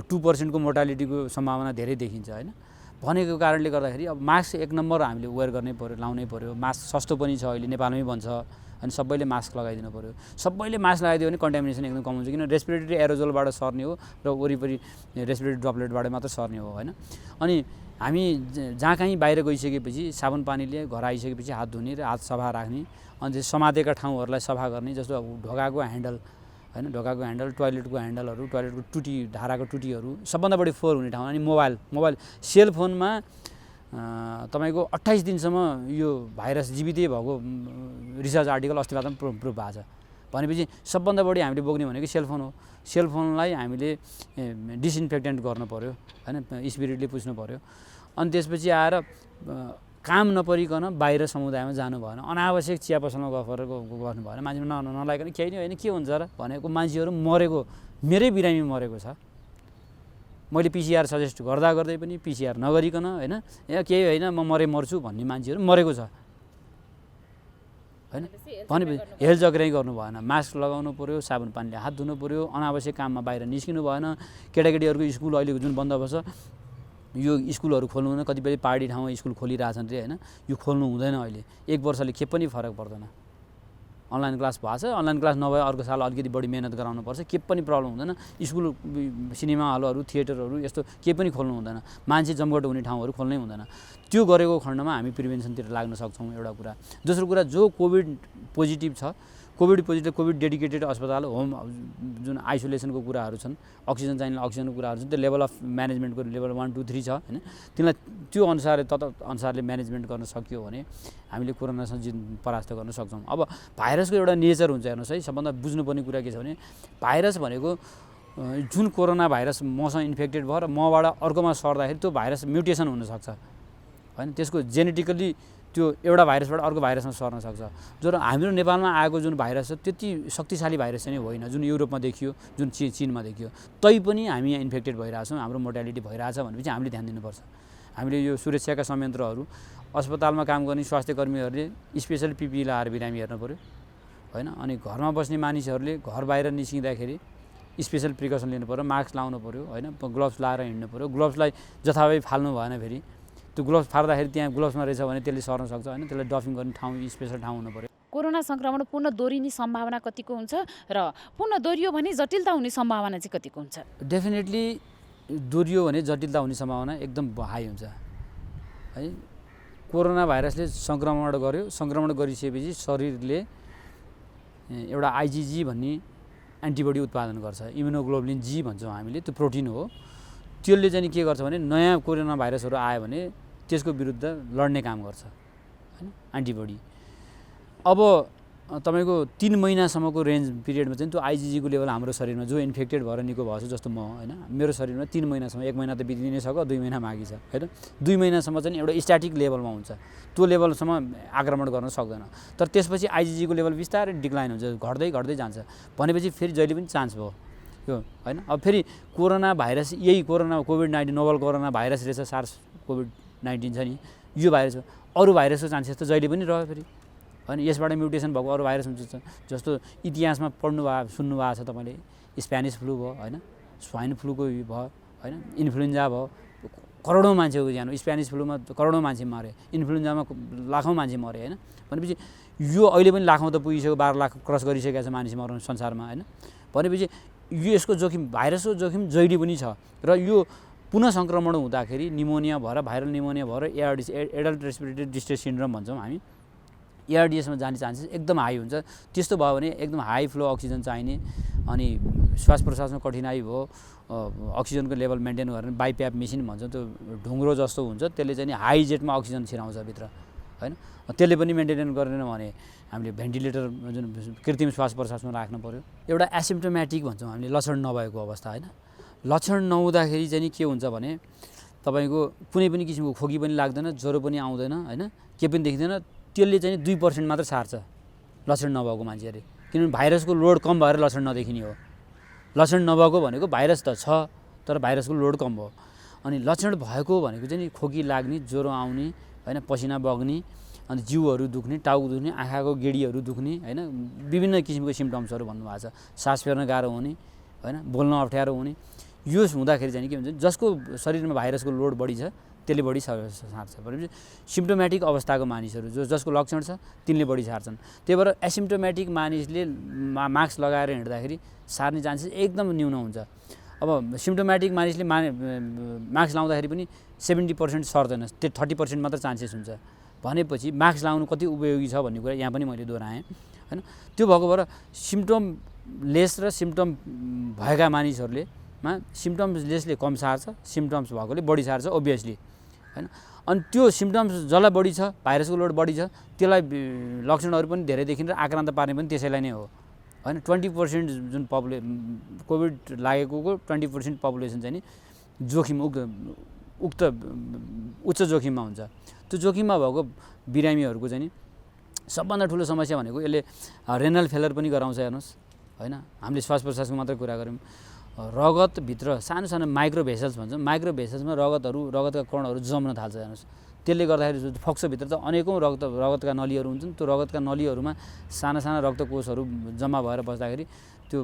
2%को मोर्टालिटीको सम्भावना धेरै देखिन्छ होइन। भनेको कारणले गर्दाखेरि अब मास्क एक नम्बर हामीले वेयर गर्नै पऱ्यो, लाउनै पऱ्यो। मास्क सस्तो पनि छ अहिले, नेपालमै बन्छ। अनि सबैले मास्क लगाइदिनु पऱ्यो। सबैले मास्क लगाइदियो भने कन्ट्यामिनेसन एकदम कम हुन्छ। किन रेस्पिरेटरी एरोजोलबाट सर्ने हो र वरिपरि रेस्पिरेटरी ड्रपलेटबाट मात्र सर्ने हो होइन। अनि हामी जहाँ कहीँ बाहिर गइसकेपछि साबुन पानीले घर आइसकेपछि हात धुने र हात सफा राख्ने, अनि समातेका ठाउँहरूलाई सफा गर्ने। जस्तो ढोकाको ह्यान्डल होइन, ढोकाको ह्यान्डल, टोइलेटको ह्यान्डलहरू, टोइलेटको टुटी, धाराको टुटीहरू, सबभन्दा बढी फोहोर हुने ठाउँ। अनि मोबाइल सेलफोनमा तपाईँको 28 दिनसम्म यो भाइरस जीवितै भएको रिसर्च आर्टिकल अस्ति मात्र प्रुभ भएको छ। भनेपछि सबभन्दा बढी हामीले बोक्ने भनेको सेलफोन हो। सेलफोनलाई हामीले डिसइन्फेक्टेन्ट गर्नु पऱ्यो होइन, स्पिरिटले पुस्नु पऱ्यो। अनि त्यसपछि आएर काम नपरिकन बाहिर समुदायमा जानु भएन, अनावश्यक चिया पसलमा गर्नु भएन, मान्छे नलाइकन केही नै होइन के हुन्छ र भनेको मान्छेहरू मरेको, मेरै बिरामी मरेको छ। मैले पिसिआर सजेस्ट गर्दै पनि पिसिआर नगरिकन होइन, केही होइन म मर्छु भन्ने मान्छेहरू मरेको छ होइन। भनेपछि हेल्थ जग्रै गर्नु भएन, मास्क लगाउनु पऱ्यो, साबुन पानीले हात धुनु पऱ्यो, अनावश्यक काममा बाहिर निस्किनु भएन। केटाकेटीहरूको स्कुल अहिलेको जुन बन्द छ, यो स्कुलहरू खोल्नु हुँदैन। कतिपय पहाडी ठाउँमा स्कुल खोलिरहेछन् रे होइन, यो खोल्नु हुँदैन अहिले। 1 वर्षले के पनि फरक पर्दैन। अनलाइन क्लास भएको छ, अनलाइन क्लास नभए अर्को साल अलिकति बढी मेहनत गराउनुपर्छ, के पनि प्रब्लम हुँदैन। स्कुल, सिनेमा हलहरू, थिएटरहरू यस्तो केही पनि खोल्नु हुँदैन। मान्छे जमघट हुने ठाउँहरू खोल्नै हुँदैन। त्यो गरेको खण्डमा हामी प्रिभेन्सनतिर लाग्न सक्छौँ, एउटा कुरा। दोस्रो कुरा, जो कोभिड पोजिटिभ छ, कोभिड डेडिकेटेड अस्पताल, होम जुन आइसोलेसनको कुराहरू छन्, अक्सिजन चाहिने अक्सिजनको कुराहरू छन्, त्यो लेभल अफ म्यानेजमेन्टको लेभल 1, 2, 3 छ होइन। तिनलाई त्यो अनुसारले म्यानेजमेन्ट गर्न सकियो भने हामीले कोरोनासँग परास्त गर्न सक्छौँ। अब भाइरसको एउटा नेचर हुन्छ हेर्नुहोस् है, सबभन्दा बुझ्नुपर्ने कुरा के छ भने भाइरस भनेको जुन कोरोना भाइरस मसँग इन्फेक्टेड भयो र मबाट अर्कोमा सर्दाखेरि त्यो भाइरस म्युटेसन हुनसक्छ होइन। त्यसको जेनेटिकली त्यो एउटा भाइरसबाट अर्को भाइरसमा सर्न सक्छ। जो हाम्रो नेपालमा आएको जुन भाइरस छ त्यति शक्तिशाली भाइरस चाहिँ होइन, जुन युरोपमा देखियो, जुन चीनमा देखियो। तैपनि हामी यहाँ इन्फेक्टेड भइरहेछौँ, हाम्रो मोर्टालिटी भइरहेछ भनेपछि हामीले ध्यान दिनुपर्छ। हामीले यो सुरक्षाका संयन्त्रहरू, अस्पतालमा काम गर्ने स्वास्थ्य कर्मीहरूले स्पेसल पिपी लगाएर बिरामी हेर्नु पऱ्यो होइन। अनि घरमा बस्ने मानिसहरूले घर बाहिर निस्किँदाखेरि स्पेसल प्रिकसन लिनु पऱ्यो, मास्क लाउनु पऱ्यो होइन, ग्लोभ्स लाएर हिँड्नु पऱ्यो। ग्लोभ्सलाई जथाभावी फाल्नु भएन, फेरि त्यो ग्लोभ्स फाल्दाखेरि त्यहाँ ग्लोभ्समा रहेछ भने त्यसले सर्न सक्छ होइन। त्यसलाई डफिङ गर्ने ठाउँ, स्पेसल ठाउँ हुनु पऱ्यो। कोरोना सङ्क्रमण पुनः दोहोरिने सम्भावना कतिको हुन्छ र पुनः दोहोरियो भने जटिलता हुने सम्भावना चाहिँ कतिको हुन्छ? डेफिनेटली दोहोरियो भने जटिलता हुने सम्भावना एकदम हाई हुन्छ है। कोरोना भाइरसले सङ्क्रमण गर्यो, सङ्क्रमण गरिसकेपछि शरीरले एउटा आइजिजी भन्ने एन्टिबडी उत्पादन गर्छ, इम्युनोग्लोबुलिन जी भन्छौँ हामीले, त्यो प्रोटिन हो। त्यसले चाहिँ के गर्छ भने नयाँ कोरोना भाइरसहरू आयो भने त्यसको विरुद्ध लड्ने काम गर्छ हैन, एन्टिबडी। अब तपाईँको 3 महिनासम्मको रेन्ज पिरियडमा चाहिँ त्यो आइजिजीको लेभल हाम्रो शरीरमा जो इन्फेक्टेड भएर निको भएको छ, जस्तो म हैन, मेरो शरीरमा 3 महिनासम्म, 1 महिना त बितिनै सक्यो, 2 महिना बाँकी छ हैन, 2 महिनासम्म चाहिँ एउटा स्ट्याटिक लेभलमा हुन्छ, त्यो लेभलसम्म आक्रमण गर्न सक्दैन। तर त्यसपछि आइजिजीको लेभल बिस्तारै डिक्लाइन हुन्छ, घट्दै घट्दै जान्छ, भनेपछि फेरि जहिले पनि चान्स भयो यो हैन। अब फेरि कोरोना भाइरस, यही कोभिड-19 नोभल कोरोना भाइरस रहेछ, सार्स कोभिड-19 छ नि, यो भाइरस अरू भाइरसको चान्सेस त जहिले पनि रह्यो फेरि हैन। यसबाट म्युटेसन भएको अरू भाइरस हुन्छ, जस्तो इतिहासमा सुन्नुभएको छ तपाईँले, स्पेनिस फ्लू भयो हैन, स्वाइन फ्लूको भयो हैन, इन्फ्लुएन्जा भयो, करोडौँ मान्छेको ज्यान, स्पेनिस फ्लूमा करोडौँ मान्छे मरे, इन्फ्लुएन्जामा लाखौँ मान्छे मरे हैन। भनेपछि यो अहिले पनि लाखौँ त पुगिसक्यो, 12 लाख क्रस गरिसकेको छ मानिस मर्नु संसारमा हैन। भनेपछि यो यसको जोखिम, भाइरसको जोखिम जहिले पनि छ, र यो पुनः सङ्क्रमण हुँदाखेरि निमोनिया भएर, भाइरल निमोनिया भएर एडल्ट रेस्पिरेटरी डिस्ट्रेस सिन्ड्रोम भन्छौँ हामी, एआरडिएसमा जाने चान्सेस एकदम हाई हुन्छ। त्यस्तो भयो भने एकदम हाई फ्लो अक्सिजन चाहिने, अनि श्वास प्रश्वासमा कठिनाइ भयो, अक्सिजनको लेभल मेन्टेन गर्ने बाइप्याप मेसिन भन्छौँ, त्यो ढुङ्ग्रो जस्तो हुन्छ, त्यसले चाहिँ हाई जेटमा अक्सिजन छिराउँछ भित्र हैन, त्यसले पनि मेन्टेन गरेन भने हामीले भेन्टिलेटर जुन कृत्रिम श्वास प्रश्वासमा राख्नु पर्यो। एउटा एसिम्प्टोमेटिक भन्छौँ हामीले, लक्षण नभएको अवस्था हैन। लक्षण नहुँदाखेरि चाहिँ के हुन्छ भने तपाईँको कुनै पनि किसिमको खोकी पनि लाग्दैन, ज्वरो पनि आउँदैन हैन, केही पनि देखिँदैन, त्यसले चाहिँ 2% मात्र सार्छ लक्षण नभएको मान्छेहरूले, किनभने भाइरसको लोड कम भएर लक्षण नदेखिने हो। लक्षण नभएको भनेको भाइरस त छ तर भाइरसको लोड कम भयो, अनि लक्षण भएको भनेको चाहिँ खोकी लाग्ने, ज्वरो आउने हैन, पसिना बग्ने, अनि जिउहरू दुख्ने, टाउको दुख्ने, आँखाको गेडीहरू दुख्ने हैन, विभिन्न किसिमको सिम्पटम्सहरू भन्नुभएको छ, सास फेर्न गाह्रो हुने हैन, बोल्न अप्ठ्यारो हुने। यो हुँदाखेरि चाहिँ के हुन्छ, जसको शरीरमा भाइरसको लोड बढी छ त्यसले बढी सार्छ। भनेपछि सिम्प्टोमेटिक अवस्थाको मानिसहरू जसको लक्षण छ तिनले बढी सार्छन्। त्यही भएर एसिम्प्टोमेटिक मानिसले मास्क लगाएर हिँड्दाखेरि सार्ने चान्सेस एकदम न्यून हुन्छ। अब सिम्प्टोमेटिक मानिसले मास्क लाउँदाखेरि पनि 70% सर्दैन, त्यो 30% मात्र चान्सेस हुन्छ। भनेपछि मास्क लाउनु कति उपयोगी छ भन्ने कुरा यहाँ पनि मैले दोहोऱ्याएँ हैन। त्यो भएको भएर सिम्प्टम लेस र सिम्प्टम भएका मानिसहरूले सिम्प्टम्स लेसले कम सार्छ, सिम्प्टम्स भएकोले बढी सार्छ ओभियसली हैन। अनि त्यो सिम्प्टम्स जसलाई बढी छ, भाइरसको लोड बढी छ, त्यसलाई लक्षणहरू पनि धेरै देखिन्छ, आक्रान्त पार्ने पनि त्यसैलाई नै हो हैन। 20% जुन कोभिड लागेको 20% पपुलेसन चाहिँ नि जोखिम उच्च जोखिममा हुन्छ। त्यो जोखिममा भएको बिरामीहरूको चाहिँ नि सबभन्दा ठुलो समस्या भनेको यसले रेनल फेलर पनि गराउँछ हेर्नुहोस् हैन। हामीले श्वास प्रश्वासको मात्रै कुरा गऱ्यौँ, रगतभित्र सानो सानो माइक्रो भेसल्स भन्छौँ, माइक्रो भेसल्समा रगतका कणहरू जम्न थाल्छ हेर्नुहोस्। त्यसले गर्दाखेरि फोक्सोभित्र त अनेकौँ रगतका नलीहरू हुन्छन्, त्यो रगतका नलीहरूमा साना साना रक्तकोषहरू जम्मा भएर बस्दाखेरि त्यो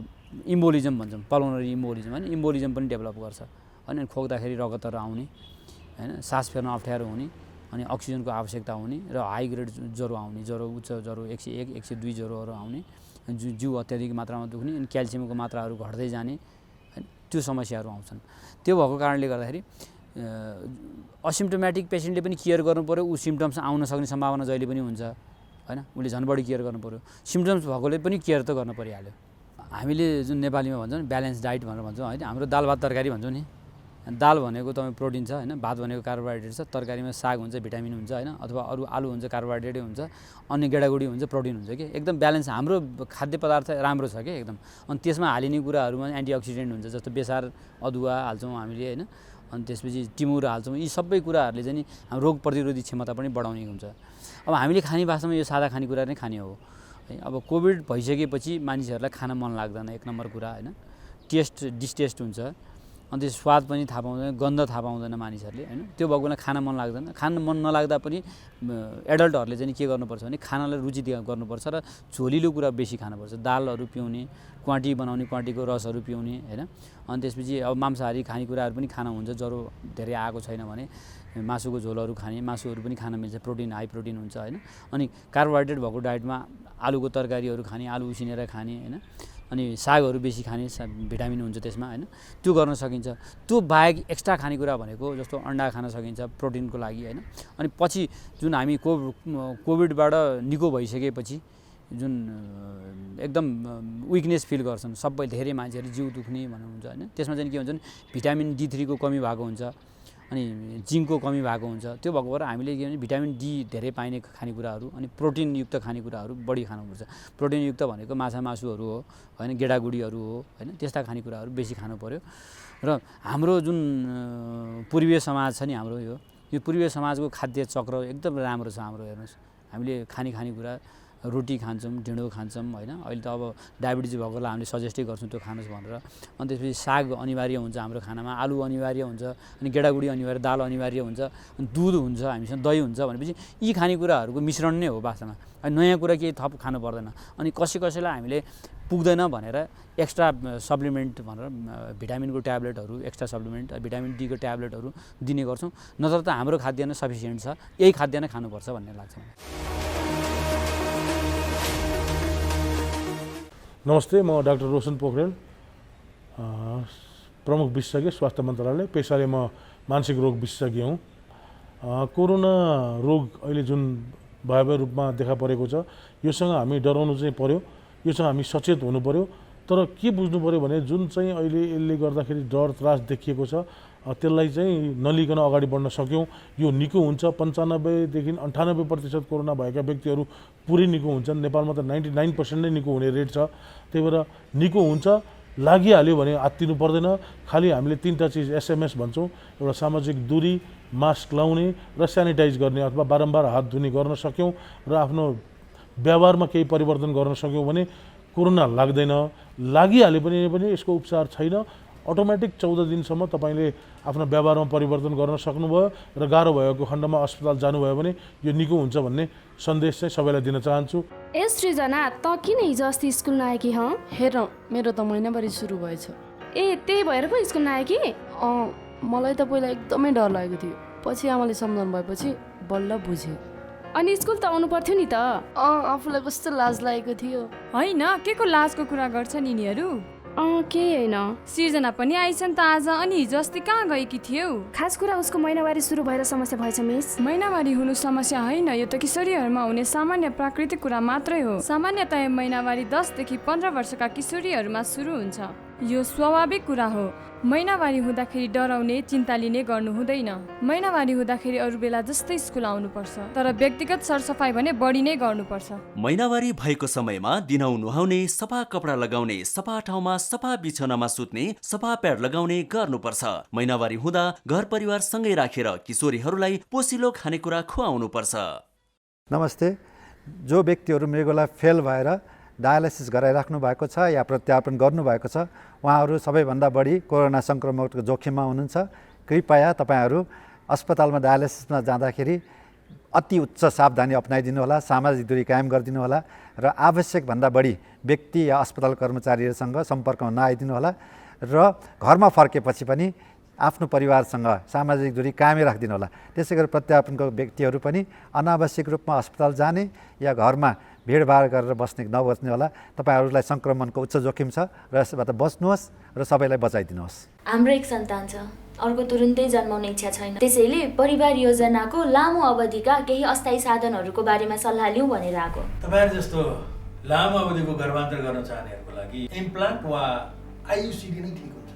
इम्बोलिजम भन्छौँ, पल्मोनरी इम्बोलिजम हैन, इम्बोलिजम पनि डेभलप गर्छ। अनि खोक्दाखेरि रगतहरू आउने हैन, सास फेर्न अप्ठ्यारो हुने, अनि अक्सिजनको आवश्यकता हुने, र हाई ग्रेड ज्वरो आउने, उच्च ज्वरो 101, 102 ज्वरोहरू आउने, जिउ अत्याधिक मात्रामा दुख्ने, अनि क्याल्सियमको मात्राहरू घट्दै जाने, त्यो समस्याहरू आउँछन्। त्यो भएको कारणले गर्दाखेरि असिम्प्टोमेटिक पेसेन्टले पनि केयर गर्नु पर्यो, ऊ सिम्प्टम्स आउन सक्ने सम्भावना जहिले पनि हुन्छ हैन, उसले झन् बढी केयर गर्नु पर्यो। सिम्प्टम्स भएकोले पनि केयर त गर्नु परिहाल्यो। हामीले जुन नेपालीमा भन्छौँ नि ब्यालेन्स डाइट भनेर भन्छौँ हैन, हाम्रो दाल भात तरकारी भन्छौँ नि, दाल भनेको तपाईँ प्रोटिन छ हैन, भात भनेको कार्बोहाइड्रेट छ, तरकारीमा साग हुन्छ, भिटामिन हुन्छ हैन, अथवा अरू आलु हुन्छ, कार्बोहाइड्रेटै हुन्छ, अन्य गेडागुडी हुन्छ, प्रोटिन हुन्छ कि एकदम ब्यालेन्स हाम्रो खाद्य पदार्थ राम्रो छ कि एकदम। अनि त्यसमा हालिने कुराहरूमा एन्टिअक्सिडेन्ट हुन्छ, जस्तो बेसार अदुवा हाल्छौँ हामीले हैन, अनि त्यसपछि टिमुर हाल्छौँ। यी सबै कुराहरूले चाहिँ हाम्रो रोग प्रतिरोधी क्षमता पनि बढाउने हुन्छ। अब हामीले खाने वास्तवमा यो सादा खानेकुरा नै खाने हो है। अब कोभिड भइसकेपछि मानिसहरूलाई खान मन लाग्दैन, एक नम्बर कुरा हैन, डिस्टेस्ट हुन्छ, अनि त्यो स्वाद पनि थाहा पाउँदैन, गन्ध थाहा पाउँदैन मानिसहरूले हैन। त्यो भएको बेला खान मन लाग्दैन। खान मन नलाग्दा पनि एडल्टहरूले चाहिँ के गर्नुपर्छ भने खानालाई रुचि गर्नुपर्छ र झोलिलो कुरा बेसी खानुपर्छ। दालहरू पिउने, क्वाँटी बनाउने, क्वाँटीको रसहरू पिउने हैन। अनि त्यसपछि अब मांसाहारी खानेकुराहरू पनि खाना हुन्छ, ज्वरो धेरै आएको छैन भने मासुको झोलहरू खाने, मासुहरू पनि खान मिल्छ, प्रोटिन हाई प्रोटिन हुन्छ हैन। अनि कार्बोहाइड्रेट भएको डाइटमा आलुको तरकारीहरू खाने, आलु उसिनेर खाने हैन। अनि सागहरू बेसी खाने भिटामिन हुन्छ त्यसमा होइन त्यो गर्न सकिन्छ। त्यो बाहेक एक्स्ट्रा खानेकुरा भनेको जस्तो अन्डा खान सकिन्छ प्रोटिनको लागि होइन। अनि पछि जुन हामी कोभिडबाट निको भइसकेपछि जुन एकदम विकनेस फिल गर्छन् सबै धेरै मान्छेहरू जिउ दुख्ने भन्नुहुन्छ होइन त्यसमा चाहिँ के हुन्छ भने भिटामिन D3 को कमी भएको हुन्छ अनि जिङ्कको कमी भएको हुन्छ। त्यो भएको भएर हामीले के भने भिटामिन D धेरै पाइने खानेकुराहरू अनि प्रोटिनयुक्त खानेकुराहरू बढी खानुपर्छ। प्रोटिनयुक्त भनेको माछा मासुहरू हो होइन गेडागुडीहरू हो होइन त्यस्ता खानेकुराहरू बेसी खानु पर्यो। र हाम्रो जुन पूर्वीय समाज छ नि हाम्रो यो पूर्वीय समाजको खाद्य चक्र एकदम राम्रो छ हाम्रो। हेर्नुहोस् हामीले खानेकुरा रोटी खान्छौँ ढिँडो खान्छौँ होइन। अहिले त अब डायबिटिज भएकोलाई हामीले सजेस्टै गर्छौँ त्यो खानुहोस् भनेर। अनि त्यसपछि साग अनिवार्य हुन्छ हाम्रो खानामा, आलु अनिवार्य हुन्छ अनि गेडागुडी अनिवार्य, दाल अनिवार्य हुन्छ अनि दुध हुन्छ हामीसँग दही हुन्छ भनेपछि यी खानेकुराहरूको मिश्रण नै हो वास्तवमा। अनि नयाँ कुरा केही थप खानु पर्दैन। अनि कसैलाई हामीले पुग्दैन भनेर एक्स्ट्रा सप्लिमेन्ट भनेर भिटामिनको ट्याब्लेटहरू एक्स्ट्रा सप्लिमेन्ट भिटामिन D को ट्याब्लेटहरू दिने गर्छौँ। नत्र त हाम्रो खाद्य नै सफिसियन्ट छ, यही खाद्य नै खानुपर्छ भन्ने लाग्छ। नमस्ते, म डाक्टर रोशन पोखरेल, प्रमुख विशेषज्ञ स्वास्थ्य मन्त्रालय। पेसाले म मानसिक रोग विशेषज्ञ हुँ। कोरोना रोग अहिले जुन भयावह रूपमा देखा परेको छ योसँग हामी डराउनु चाहिँ पर्यो, योसँग हामी सचेत हुनु पर्यो। तर के बुझ्नु पर्यो भने जुन चाहिँ अहिले यसले गर्दाखेरि डर त्रास देखिएको छ त्यसलाई चाहिँ नलिकन अगाडि बढ्न सक्यौँ यो निको हुन्छ। 95 देखि 98% कोरोना भएका व्यक्तिहरू पुरै निको हुन्छन्। नेपालमा त 99% नै निको हुने रेट छ। त्यही भएर निको हुन्छ, लागिहाल्यो भने आत्तिनु पर्दैन। खालि हामीले 3टा चिज SMS भन्छौँ, एउटा सामाजिक दूरी, मास्क लाउने र सेनिटाइज गर्ने अथवा बारम्बार हात धुने गर्न सक्यौँ र आफ्नो व्यवहारमा केही परिवर्तन गर्न सक्यौँ भने कोरोना लाग्दैन। लागिहाल्यो पनि यसको उपचार छैन। अटोमेटिक 14 दिनसम्म तपाईँले आफ्नो व्यवहारमा परिवर्तन गर्न सक्नुभयो र गाह्रो भएको खण्डमा अस्पताल जानुभयो भने यो निको हुन्छ भन्ने सन्देश चाहिँ सबैलाई दिन चाहन्छु। ए सृजना, त किन हिजो अस्ति स्कुल नआए कि? हेर मेरो त महिनाभरि सुरु भएछ। ए त्यही भएर पो स्कुल नआए कि? मलाई त पहिला एकदमै डर लागेको थियो, पछि आमाले सम्झाउनु भएपछि बल्ल बुझेँ। अनि स्कुल त आउनु पर्थ्यो नि त। आफूलाई कस्तो लाज लागेको थियो। होइन के को लाजको कुरा गर्छन् यिनीहरू? केही होइन। सृजना पनि आइछन् त आज। अनि हिजो अस्ति कहाँ गएकी थियौ? खास कुरा उसको महिनावारी सुरु भएर समस्या भएछ मिस। महिनावारी हुनु समस्या होइन, यो त किशोरीहरूमा हुने सामान्य प्राकृतिक कुरा मात्रै हो। सामान्यतया महिनावारी 10 देखि 15 वर्षका किशोरीहरूमा सुरु हुन्छ। यो स्वाभाविक कुरा हो। महिनावारी हुँदाखेरि डराउने चिन्ता लिने गर्नु हुँदैन। महिनावारी हुँदाखेरि अरू बेला जस्तै स्कुल आउनुपर्छ, तर व्यक्तिगत सरसफाइ भने बढी नै गर्नुपर्छ। महिनावारी भएको समयमा दिनौ नुहाउने, सफा कपडा लगाउने, सफा ठाउँमा सफा बिछौनामा सुत्ने, सफा प्याड लगाउने गर्नुपर्छ। महिनावारी हुँदा घर परिवार सँगै राखेर किशोरीहरूलाई पोसिलो खानेकुरा खुवाउनुपर्छ। नमस्ते, जो व्यक्तिहरू मृगोला फेल भएर डायलाइसिस गराइराख्नु भएको छ या प्रत्यारोपण गर्नुभएको छ उहाँहरू सबैभन्दा बढी कोरोना सङ्क्रमणको जोखिममा हुनुहुन्छ। कृपया तपाईँहरू अस्पतालमा डायलाइसिसमा जाँदाखेरि अति उच्च सावधानी अपनाइदिनु होला, सामाजिक दूरी कायम गरिदिनु होला र आवश्यकभन्दा बढी व्यक्ति या अस्पताल कर्मचारीहरूसँग सम्पर्कमा नआइदिनु होला र घरमा फर्केपछि पनि आफ्नो परिवारसँग सामाजिक दूरी कायमै राखिदिनु होला। त्यसै गरी प्रत्यारोपणको व्यक्तिहरू पनि अनावश्यक रूपमा अस्पताल जाने या घरमा भिडभाड गरेर नबस्ने होला। तपाईँहरूलाई सङ्क्रमणको उच्च जोखिम छ र यसबाट बच्नुहोस् र सबैलाई बचाइदिनुहोस्। हाम्रो एक सन्तान छ, अर्को तुरुन्तै जन्माउने इच्छा छैन। त्यसैले परिवार योजनाको लामो अवधिका केही अस्थायी साधनहरूको बारेमा सल्लाह लिउँ भनेर आएको। तपाईँहरू जस्तो लामो अवधिको गर्भान्तर गर्न चाहनेहरूको लागि इम्प्लान्ट वा IUCD नै ठिक हुन्छ।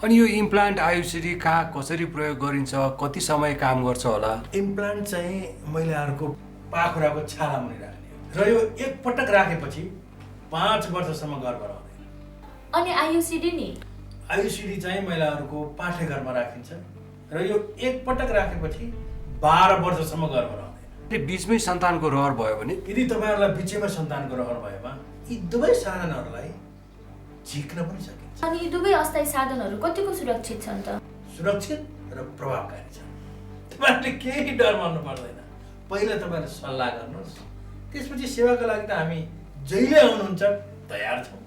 अनि यो इम्प्लान्ट IUCD कहाँ कसरी प्रयोग गरिन्छ, कति समय काम गर्छ होला? इम्प्लान्ट चाहिँ महिलाहरूको पाखुराको छाला मुनि राख्ने र यो एक पटक राखेपछि 5 वर्षसम्म गर्भ रहँदैन। अनि IUCD नि? IUCD चाहिँ महिलाहरूको पाठेघरमा राखिन्छ र यो एक पटक राखेपछि 12 वर्षसम्म गर्भ रहँदैन। बिचमै सन्तानको रहर भयो भने? यदि तपाईँहरूलाई बिचैमा सन्तानको रहर भएमा यी दुवै साधनहरूलाई झिक्न पनि सकिन्छ। अनि यी दुवै अस्थायी साधनहरू कतिको सुरक्षित छन् त? सुरक्षित र प्रभावकारी छन्। तपाईँहरूले केही डर मान्नु पर्दैन। पहिला तपाईँहरूले सल्लाह गर्नुहोस्, त्यसपछि सेवाको लागि त हामी जहिले आउनुहुन्छ तयार छौँ।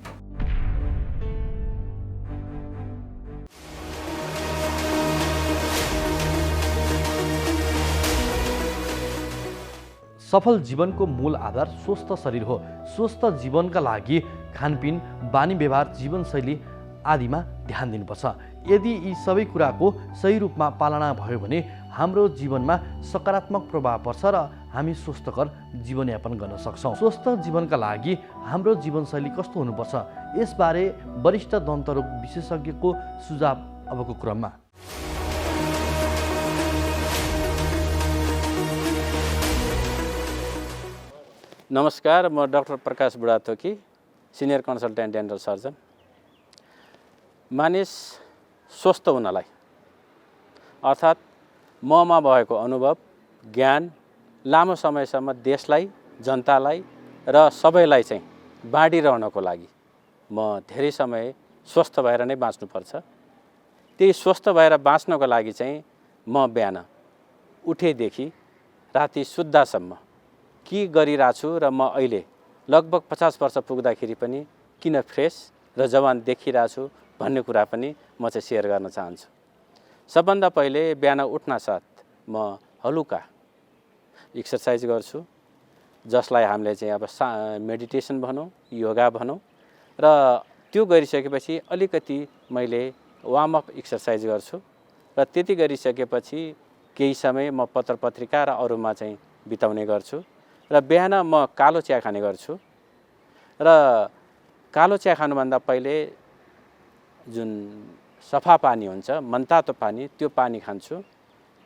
सफल जीवनको मूल आधार स्वस्थ शरीर हो। स्वस्थ जीवनका लागि खानपिन, बानी व्यवहार, जीवनशैली आदिमा ध्यान दिनुपर्छ। यदि यी सबै कुराको सही रूपमा पालना भयो भने हाम्रो जीवनमा सकारात्मक प्रभाव पर्छ र हामी स्वस्थकर जीवनयापन गर्न सक्छौँ। स्वस्थ जीवनका लागि हाम्रो जीवनशैली कस्तो हुनुपर्छ, यसबारे वरिष्ठ दन्तरोग विशेषज्ञको सुझाव अबको क्रममा। नमस्कार, म doctor Prakash Budhathoki, senior consultant dental surgeon. मानिस स्वस्थ हुनलाई अर्थात् ममा भएको अनुभव, ज्ञान लामो समयसम्म देशलाई, जनतालाई र सबैलाई चाहिँ बाँडिरहनको लागि म धेरै समय स्वस्थ भएर नै बाँच्नुपर्छ। त्यही स्वस्थ भएर बाँच्नको लागि चाहिँ म बिहान उठेदेखि राति सुत्दासम्म के गरिरहेको छु र म अहिले लगभग 50 वर्ष पुग्दाखेरि पनि किन फ्रेस र जवान देखिरहेको छु भन्ने कुरा पनि म चाहिँ सेयर गर्न चाहन्छु। सबभन्दा पहिले बिहान उठ्नासाथ म हलुका एक्सर्साइज गर्छु, जसलाई हामीले चाहिँ अब मेडिटेसन भनौँ, योगा भनौँ। र त्यो गरिसकेपछि अलिकति मैले वार्मअप एक्सर्साइज गर्छु र त्यति गरिसकेपछि केही समय म पत्रपत्रिका र अरूमा चाहिँ बिताउने गर्छु। र बिहान म कालो चिया खाने गर्छु र कालो चिया खानुभन्दा पहिले जुन सफा पानी हुन्छ, मनतातो पानी, त्यो पानी खान्छु।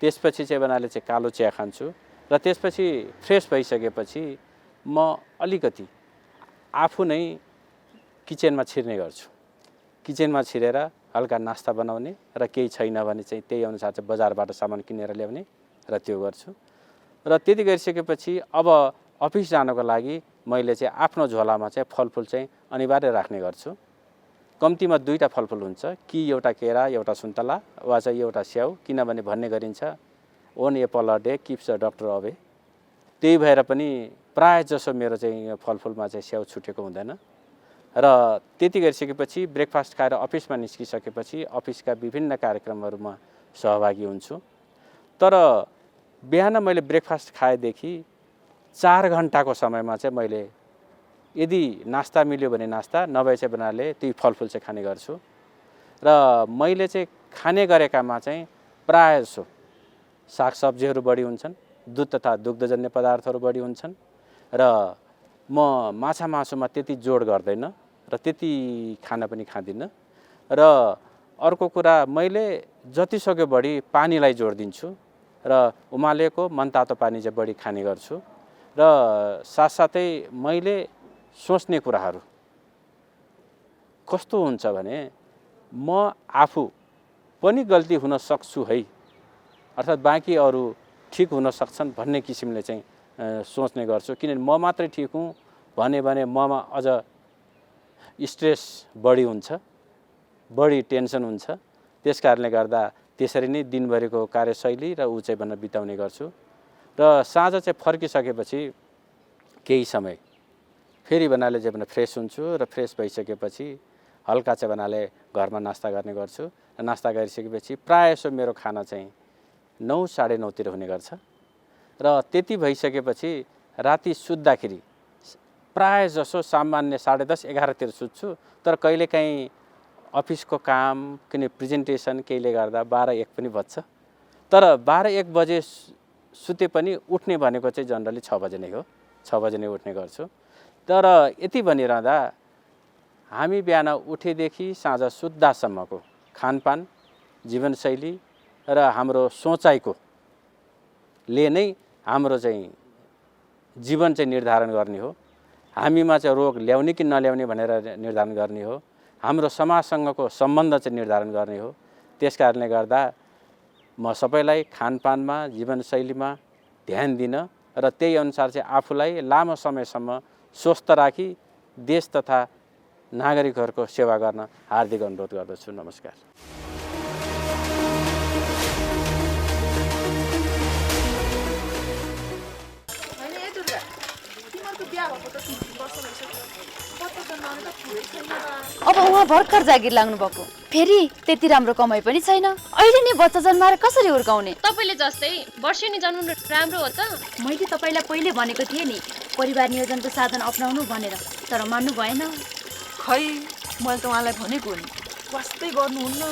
त्यसपछि चाहिँ बनाले चाहिँ कालो चिया खान्छु र त्यसपछि फ्रेस भइसकेपछि म अलिकति आफू नै किचनमा छिर्ने गर्छु। किचनमा छिरेर हल्का नास्ता बनाउने र केही छैन भने चाहिँ त्यही अनुसार चाहिँ बजारबाट सामान किनेर ल्याउने र त्यो गर्छु। र त्यति गरिसकेपछि अब अफिस जानको लागि मैले चाहिँ आफ्नो झोलामा चाहिँ फलफुल चाहिँ अनिवार्य राख्ने गर्छु। कम्तीमा 2टा फलफुल हुन्छ, कि एउटा केरा, एउटा सुन्तला वा चाहिँ एउटा स्याउ, किनभने भन्ने गरिन्छ one apple a day keeps a doctor away। त्यही भएर पनि प्राय जसो मेरो चाहिँ फलफुलमा चाहिँ स्याउ छुटेको हुँदैन। र त्यति गरिसकेपछि ब्रेकफास्ट खाएर अफिसमा निस्किसकेपछि अफिसका विभिन्न कार्यक्रमहरूमा सहभागी हुन्छु। तर बिहान मैले ब्रेकफास्ट खाएदेखि 4 घण्टाको समयमा चाहिँ मैले यदि नास्ता मिल्यो भने नास्ता, नभए चाहिँ बनाले त्यही फलफुल चाहिँ खाने गर्छु। र मैले चाहिँ खाने गरेकामा चाहिँ प्राय जसो सागसब्जीहरू बढी हुन्छन्, दुध तथा दुग्धजन्य पदार्थहरू बढी हुन्छन् र म माछा मासुमा त्यति जोड गर्दैन र त्यति खाना पनि खाँदिनँ। र अर्को कुरा, मैले जति सक्यो बढी पानीलाई जोड दिन्छु र उमालेको मनतातो पानी चाहिँ बढी खाने गर्छु। र साथसाथै मैले सोच्ने कुराहरू कस्तो हुन्छ भने म आफू पनि गल्ती हुन सक्छु है, अर्थात् बाँकी अरू ठिक हुन सक्छन् भन्ने किसिमले चाहिँ सोच्ने गर्छु। किनभने म मात्रै ठिक हुँ भने ममा अझ स्ट्रेस बढी हुन्छ, बढी टेन्सन हुन्छ। त्यसकारणले गर्दा त्यसरी नै दिनभरिको कार्यशैली र ऊ चाहिँ भनेर बिताउने गर्छु। र साँझ चाहिँ फर्किसकेपछि केही समय फेरि बनाले चाहिँ भने फ्रेस हुन्छु र फ्रेस भइसकेपछि हल्का चाहिँ बनाले घरमा नास्ता गर्ने गर्छु। र नास्ता गरिसकेपछि प्रायः जसो मेरो खाना चाहिँ 9 साढे 9 तिर हुने गर्छ। र त्यति भइसकेपछि राति सुत्दाखेरि प्राय जसो सामान्य 10:30 11 तिर सुत्छु। तर कहिलेकाहीँ अफिसको काम, किन प्रेजेन्टेसन केहीले गर्दा 12-1 पनि बज्छ। तर 12-1 बजे सुते पनि उठ्ने भनेको चाहिँ जनरली 6 बजे नै हो, 6 बजे नै उठ्ने गर्छु। तर यति भनिरहँदा हामी बिहान उठेदेखि साँझ सुत्दासम्मको खानपान, जीवनशैली र हाम्रो सोचाइको ले नै हाम्रो चाहिँ जीवन चाहिँ निर्धारण गर्ने हो। हामीमा चाहिँ रोग ल्याउने कि नल्याउने भनेर निर्धारण गर्ने हो। हाम्रो समाजसँगको सम्बन्ध चाहिँ निर्धारण गर्ने हो। त्यसकारणले गर्दा म सबैलाई खानपानमा, जीवनशैलीमा ध्यान दिन र त्यही अनुसार चाहिँ आफूलाई लामो समयसम्म स्वस्थ राखी देश तथा नागरिकहरूको सेवा गर्न हार्दिक अनुरोध गर्दछु। नमस्कार। अब उहाँ भर्खर जागिर लाग्नु भएको, फेरि त्यति राम्रो कमाइ पनि छैन। अहिले नै बच्चा जन्माएर कसरी हुर्काउने? तपाईले जस्तै वर्षेनी जन्मनु राम्रो हो त? मैले तपाईँलाई पहिले भनेको थिएँ नि परिवार नियोजनको साधन अपनाउनु भनेर, तर मान्नु भएन। खै मैले त उहाँलाई भनेको नि, वास्तै गर्नुहुन्न।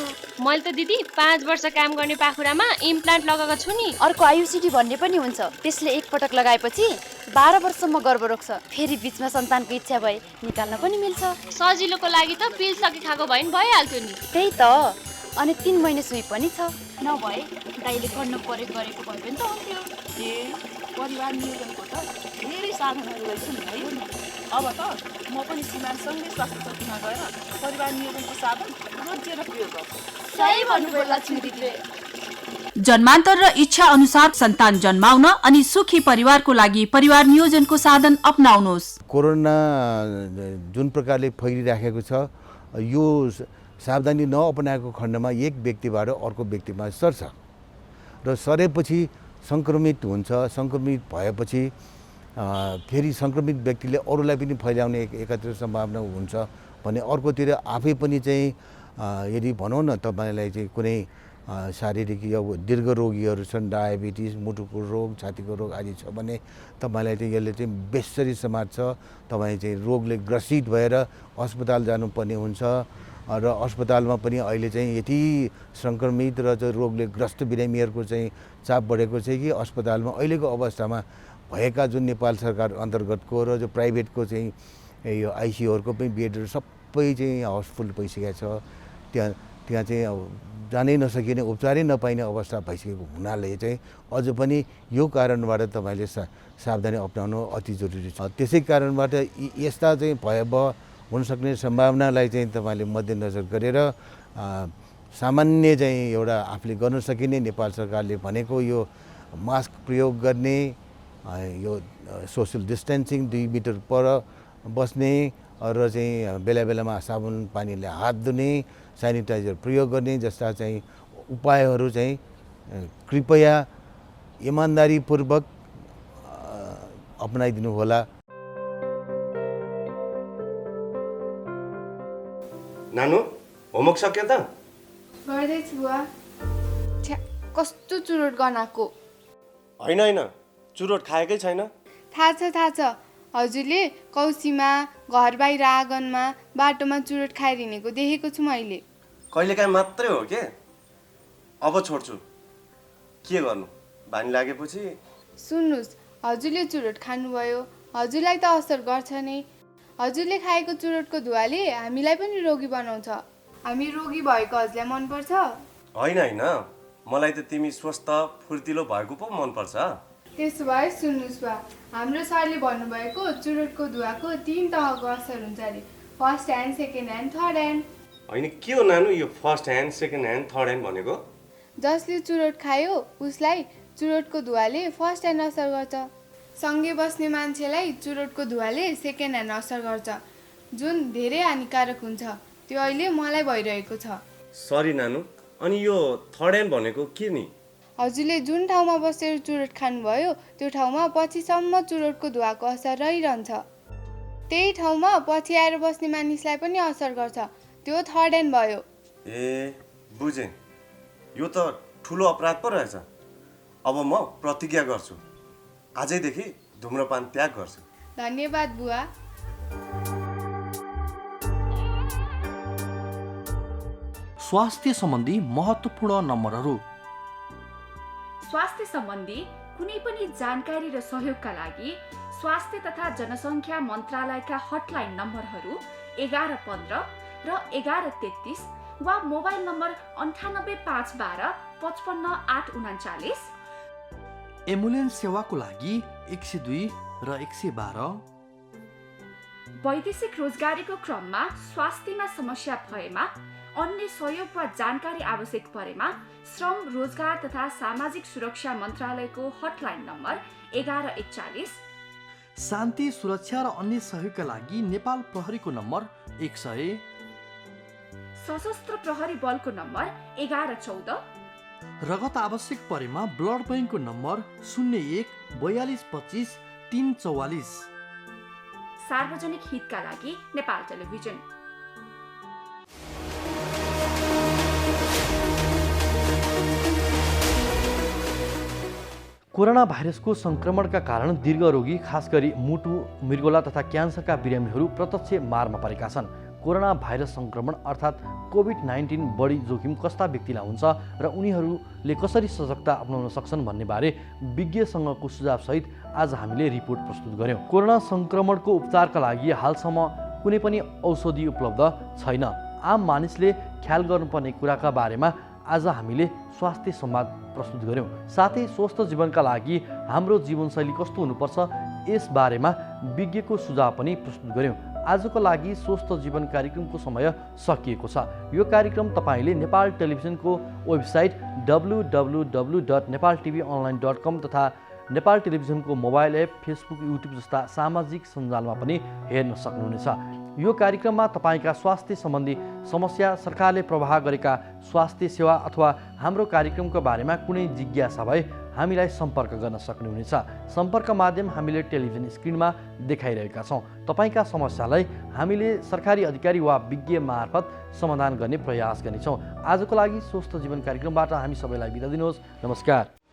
मैले त दिदी 5 वर्ष काम गर्ने पाखुरामा इम्प्लान्ट लगाएको छु नि। अर्को आयुसिटी भन्ने पनि हुन्छ, त्यसले एकपटक लगाएपछि 12 वर्षसम्म गर्भ रोक्छ। फेरि बिचमा सन्तानको इच्छा भए निकाल्न पनि मिल्छ। सजिलोको लागि त पिल सके खाएको भए नि भइहाल्थ्यो नि। त्यही त, अनि 3 महिने सुई पनि छ। नभए दाइले गर्न परेको गरेको भए पनि त हुन्थ्यो। परिवार नियोजनको त धेरै साधनहरू रहेछ नि है। अब त म पनि श्रीमानसँगै स्वास्थ्य चौकीमा गएर परिवार नियोजनको साधन रोजेर प्रयोग गर्छु। सही भन्नुभयो लक्ष्मी दिदीले। जन्मान्तर र इच्छा अनुसार सन्तान जन्माउन अनि सुखी परिवारको लागि परिवार नियोजनको साधन अपनाउनुहोस्। कोरोना जुन प्रकारले फैलिराखेको छ, यो सावधानी नअपनाएको खण्डमा एक व्यक्तिबाट अर्को व्यक्तिमा सर्छ र सरेपछि सङ्क्रमित हुन्छ। सङ्क्रमित भएपछि फेरि सङ्क्रमित व्यक्तिले अरूलाई पनि फैलाउने एकातिर सम्भावना हुन्छ भने अर्कोतिर आफै पनि चाहिँ यदि भनौँ न तपाईँलाई चाहिँ कुनै शारीरिक या दीर्घ रोगीहरू छन्, डायबिटिज, मुटुको रोग, छातीको रोग आदि छ भने तपाईँलाई चाहिँ यसले चाहिँ बेसरी समात्छ। तपाईँ चाहिँ रोगले ग्रसित भएर अस्पताल जानुपर्ने हुन्छ र अस्पतालमा पनि अहिले चाहिँ यति सङ्क्रमित र चाहिँ रोगले ग्रस्त बिरामीहरूको चाहिँ चाप बढेको छ कि अस्पतालमा अहिलेको अवस्थामा भएका जुन नेपाल सरकार अन्तर्गतको र जो प्राइभेटको चाहिँ यो आइसियुहरूको पनि बेडहरू सबै चाहिँ हाउसफुल भइसकेको छ। त्यहाँ चाहिँ जानै नसकिने, उपचारै नपाइने अवस्था भइसकेको हुनाले चाहिँ अझ पनि यो कारणबाट तपाईँले सावधानी अपनाउनु अति जरुरी छ। त्यसै कारणबाट यस्ता चाहिँ भयावह हुनसक्ने सम्भावनालाई चाहिँ तपाईँले मध्यनजर गरेर सामान्य चाहिँ एउटा आफूले गर्न सकिने नेपाल सरकारले भनेको यो मास्क प्रयोग गर्ने, यो सोसियल डिस्टेन्सिङ 2 मिटर पर बस्ने र चाहिँ बेला बेलामा साबुन पानीले हात धुने, सेनिटाइजर प्रयोग गर्ने जस्ता चाहिँ उपायहरू चाहिँ कृपया इमान्दारीपूर्वक अपनाइदिनु होला। नानु होमवर्क सक्यो त? गर्दैछु बुवा। कस्तो चुरोट गनाएको। होइन चुरोट खाएकै छैन? थाहा छ। हजुरले कौसीमा, घर बाहिर आँगनमा, बाटोमा चुरोट खाएर हिँडेको देखेको छु मैले। कहिलेकाहीँ मात्रै हो के? अब छोड्छु। के गर्नु, बानी लागेपछि। सुन्नुहोस्, हजुरले चुरोट खानुभयो, हजुरलाई त असर गर्छ नै। हजुरले खाएको चुरोटको धुवाले हामीलाई पनि रोगी बनाउँछ। हामी रोगी भएको हजुरलाई मनपर्छ? होइन, मलाई त तिमी स्वस्थ फुर्तिलो भएको पो मनपर्छ। त्यसो भए सुन्नुहोस् बा, हाम्रो सरले भन्नुभएको चुरोटको धुवाको 3 तहको असर हुन्छ अरे, first hand, second hand, third hand. होइन के हो नानु यो first hand, second hand, third hand भनेको? जसले चुरोट खायो उसलाई चुरोटको धुवाले फर्स्ट ह्यान्ड असर गर्छ। सँगै बस्ने मान्छेलाई चुरोटको धुवाले सेकेन्ड ह्यान्ड असर गर्छ, जुन धेरै हानिकारक हुन्छ। त्यो अहिले मलाई भइरहेको छ। सरी नानु, अनि यो थर्ड ह्यान्ड भनेको के नि? हजुरले जुन ठाउँमा बसेर चुरोट खानुभयो त्यो ठाउँमा पछिसम्म चुरोटको धुवाको असर रहिरहन्छ। त्यही ठाउँमा पछि आएर बस्ने मानिसलाई पनि असर गर्छ, त्यो थर्ड ह्यान्ड भयो। ए बुझेँ, यो त ठुलो अपराध पो रहेछ। अब म प्रतिज्ञा गर्छु, आजैदेखि धुम्रपान त्याग गर्छु। धन्यवाद बुवा। स्वास्थ्य सम्बन्धी महत्त्वपूर्ण नम्बरहरू। स्वास्थ्य सम्बन्धी कुनै पनि जानकारी र सहयोगका लागि स्वास्थ्य तथा जनसङ्ख्या मन्त्रालयका हटलाइन नम्बरहरू 1115 र 1133 वा मोबाइल नम्बर 98512 55839। एम्बुलेन्स सेवाको लागि 102 र 112। वैदेशिक रोजगारीको क्रममा स्वास्थ्यमा समस्या भएमा, अन्य सहयोग वा जानकारी आवश्यक परेमा श्रम, रोजगार तथा सामाजिक सुरक्षा मन्त्रालयको हटलाइन नम्बर 1141। शान्ति, सुरक्षा र अन्य सहयोगका लागि नेपाल प्रहरीको नम्बर 100। सशस्त्र प्रहरी बलको नम्बर 1114। रगत आवश्यक परेमा ब्लड बैंकको नम्बर 01 42 25 344। सार्वजनिक हितका लागि नेपाल टेलिभिजन। कोरोना भाइरसको सङ्क्रमणका कारण दीर्घरोगी खास गरी मुटु मृगोला तथा क्यान्सरका बिरामीहरू प्रत्यक्ष मारमा परेका छन्। कोरोना भाइरस सङ्क्रमण अर्थात् कोभिड-19 बढी जोखिम कस्ता व्यक्तिलाई हुन्छ र उनीहरूले कसरी सजगता अपनाउन सक्छन् भन्ने बारे विज्ञसँगको सुझावसहित आज हामीले रिपोर्ट प्रस्तुत गऱ्यौँ। कोरोना सङ्क्रमणको उपचारका लागि हालसम्म कुनै पनि औषधि उपलब्ध छैन। आम मानिसले ख्याल गर्नुपर्ने कुराका बारेमा आज हामीले स्वास्थ्य संवाद प्रस्तुत गऱ्यौँ। साथै स्वस्थ जीवनका लागि हाम्रो जीवनशैली कस्तो हुनुपर्छ यस बारेमा विज्ञको सुझाव पनि प्रस्तुत गऱ्यौँ। आजको लागि स्वस्थ जीवन कार्यक्रमको समय सकिएको छ। यो कार्यक्रम तपाईँले नेपाल टेलिभिजनको वेबसाइट www.nepaltvonline.com तथा नेपाल टेलिभिजनको मोबाइल एप, फेसबुक, युट्युब जस्ता सामाजिक सञ्जालमा पनि हेर्न सक्नुहुनेछ। यो कार्यक्रममा तपाईँका स्वास्थ्य सम्बन्धी समस्या, सरकारले प्रवाह गरेका स्वास्थ्य सेवा अथवा हाम्रो कार्यक्रमको बारेमा कुनै जिज्ञासा भए हामीलाई सम्पर्क गर्न सक्नुहुनेछ। सम्पर्क माध्यम हामीले टेलिभिजन स्क्रिनमा देखाइरहेका छौँ। तपाईँका समस्यालाई हामीले सरकारी अधिकारी वा विज्ञ मार्फत समाधान गर्ने प्रयास गर्नेछौँ। आजको लागि स्वस्थ जीवन कार्यक्रमबाट हामी सबैलाई बिदा दिनुहोस्। नमस्कार।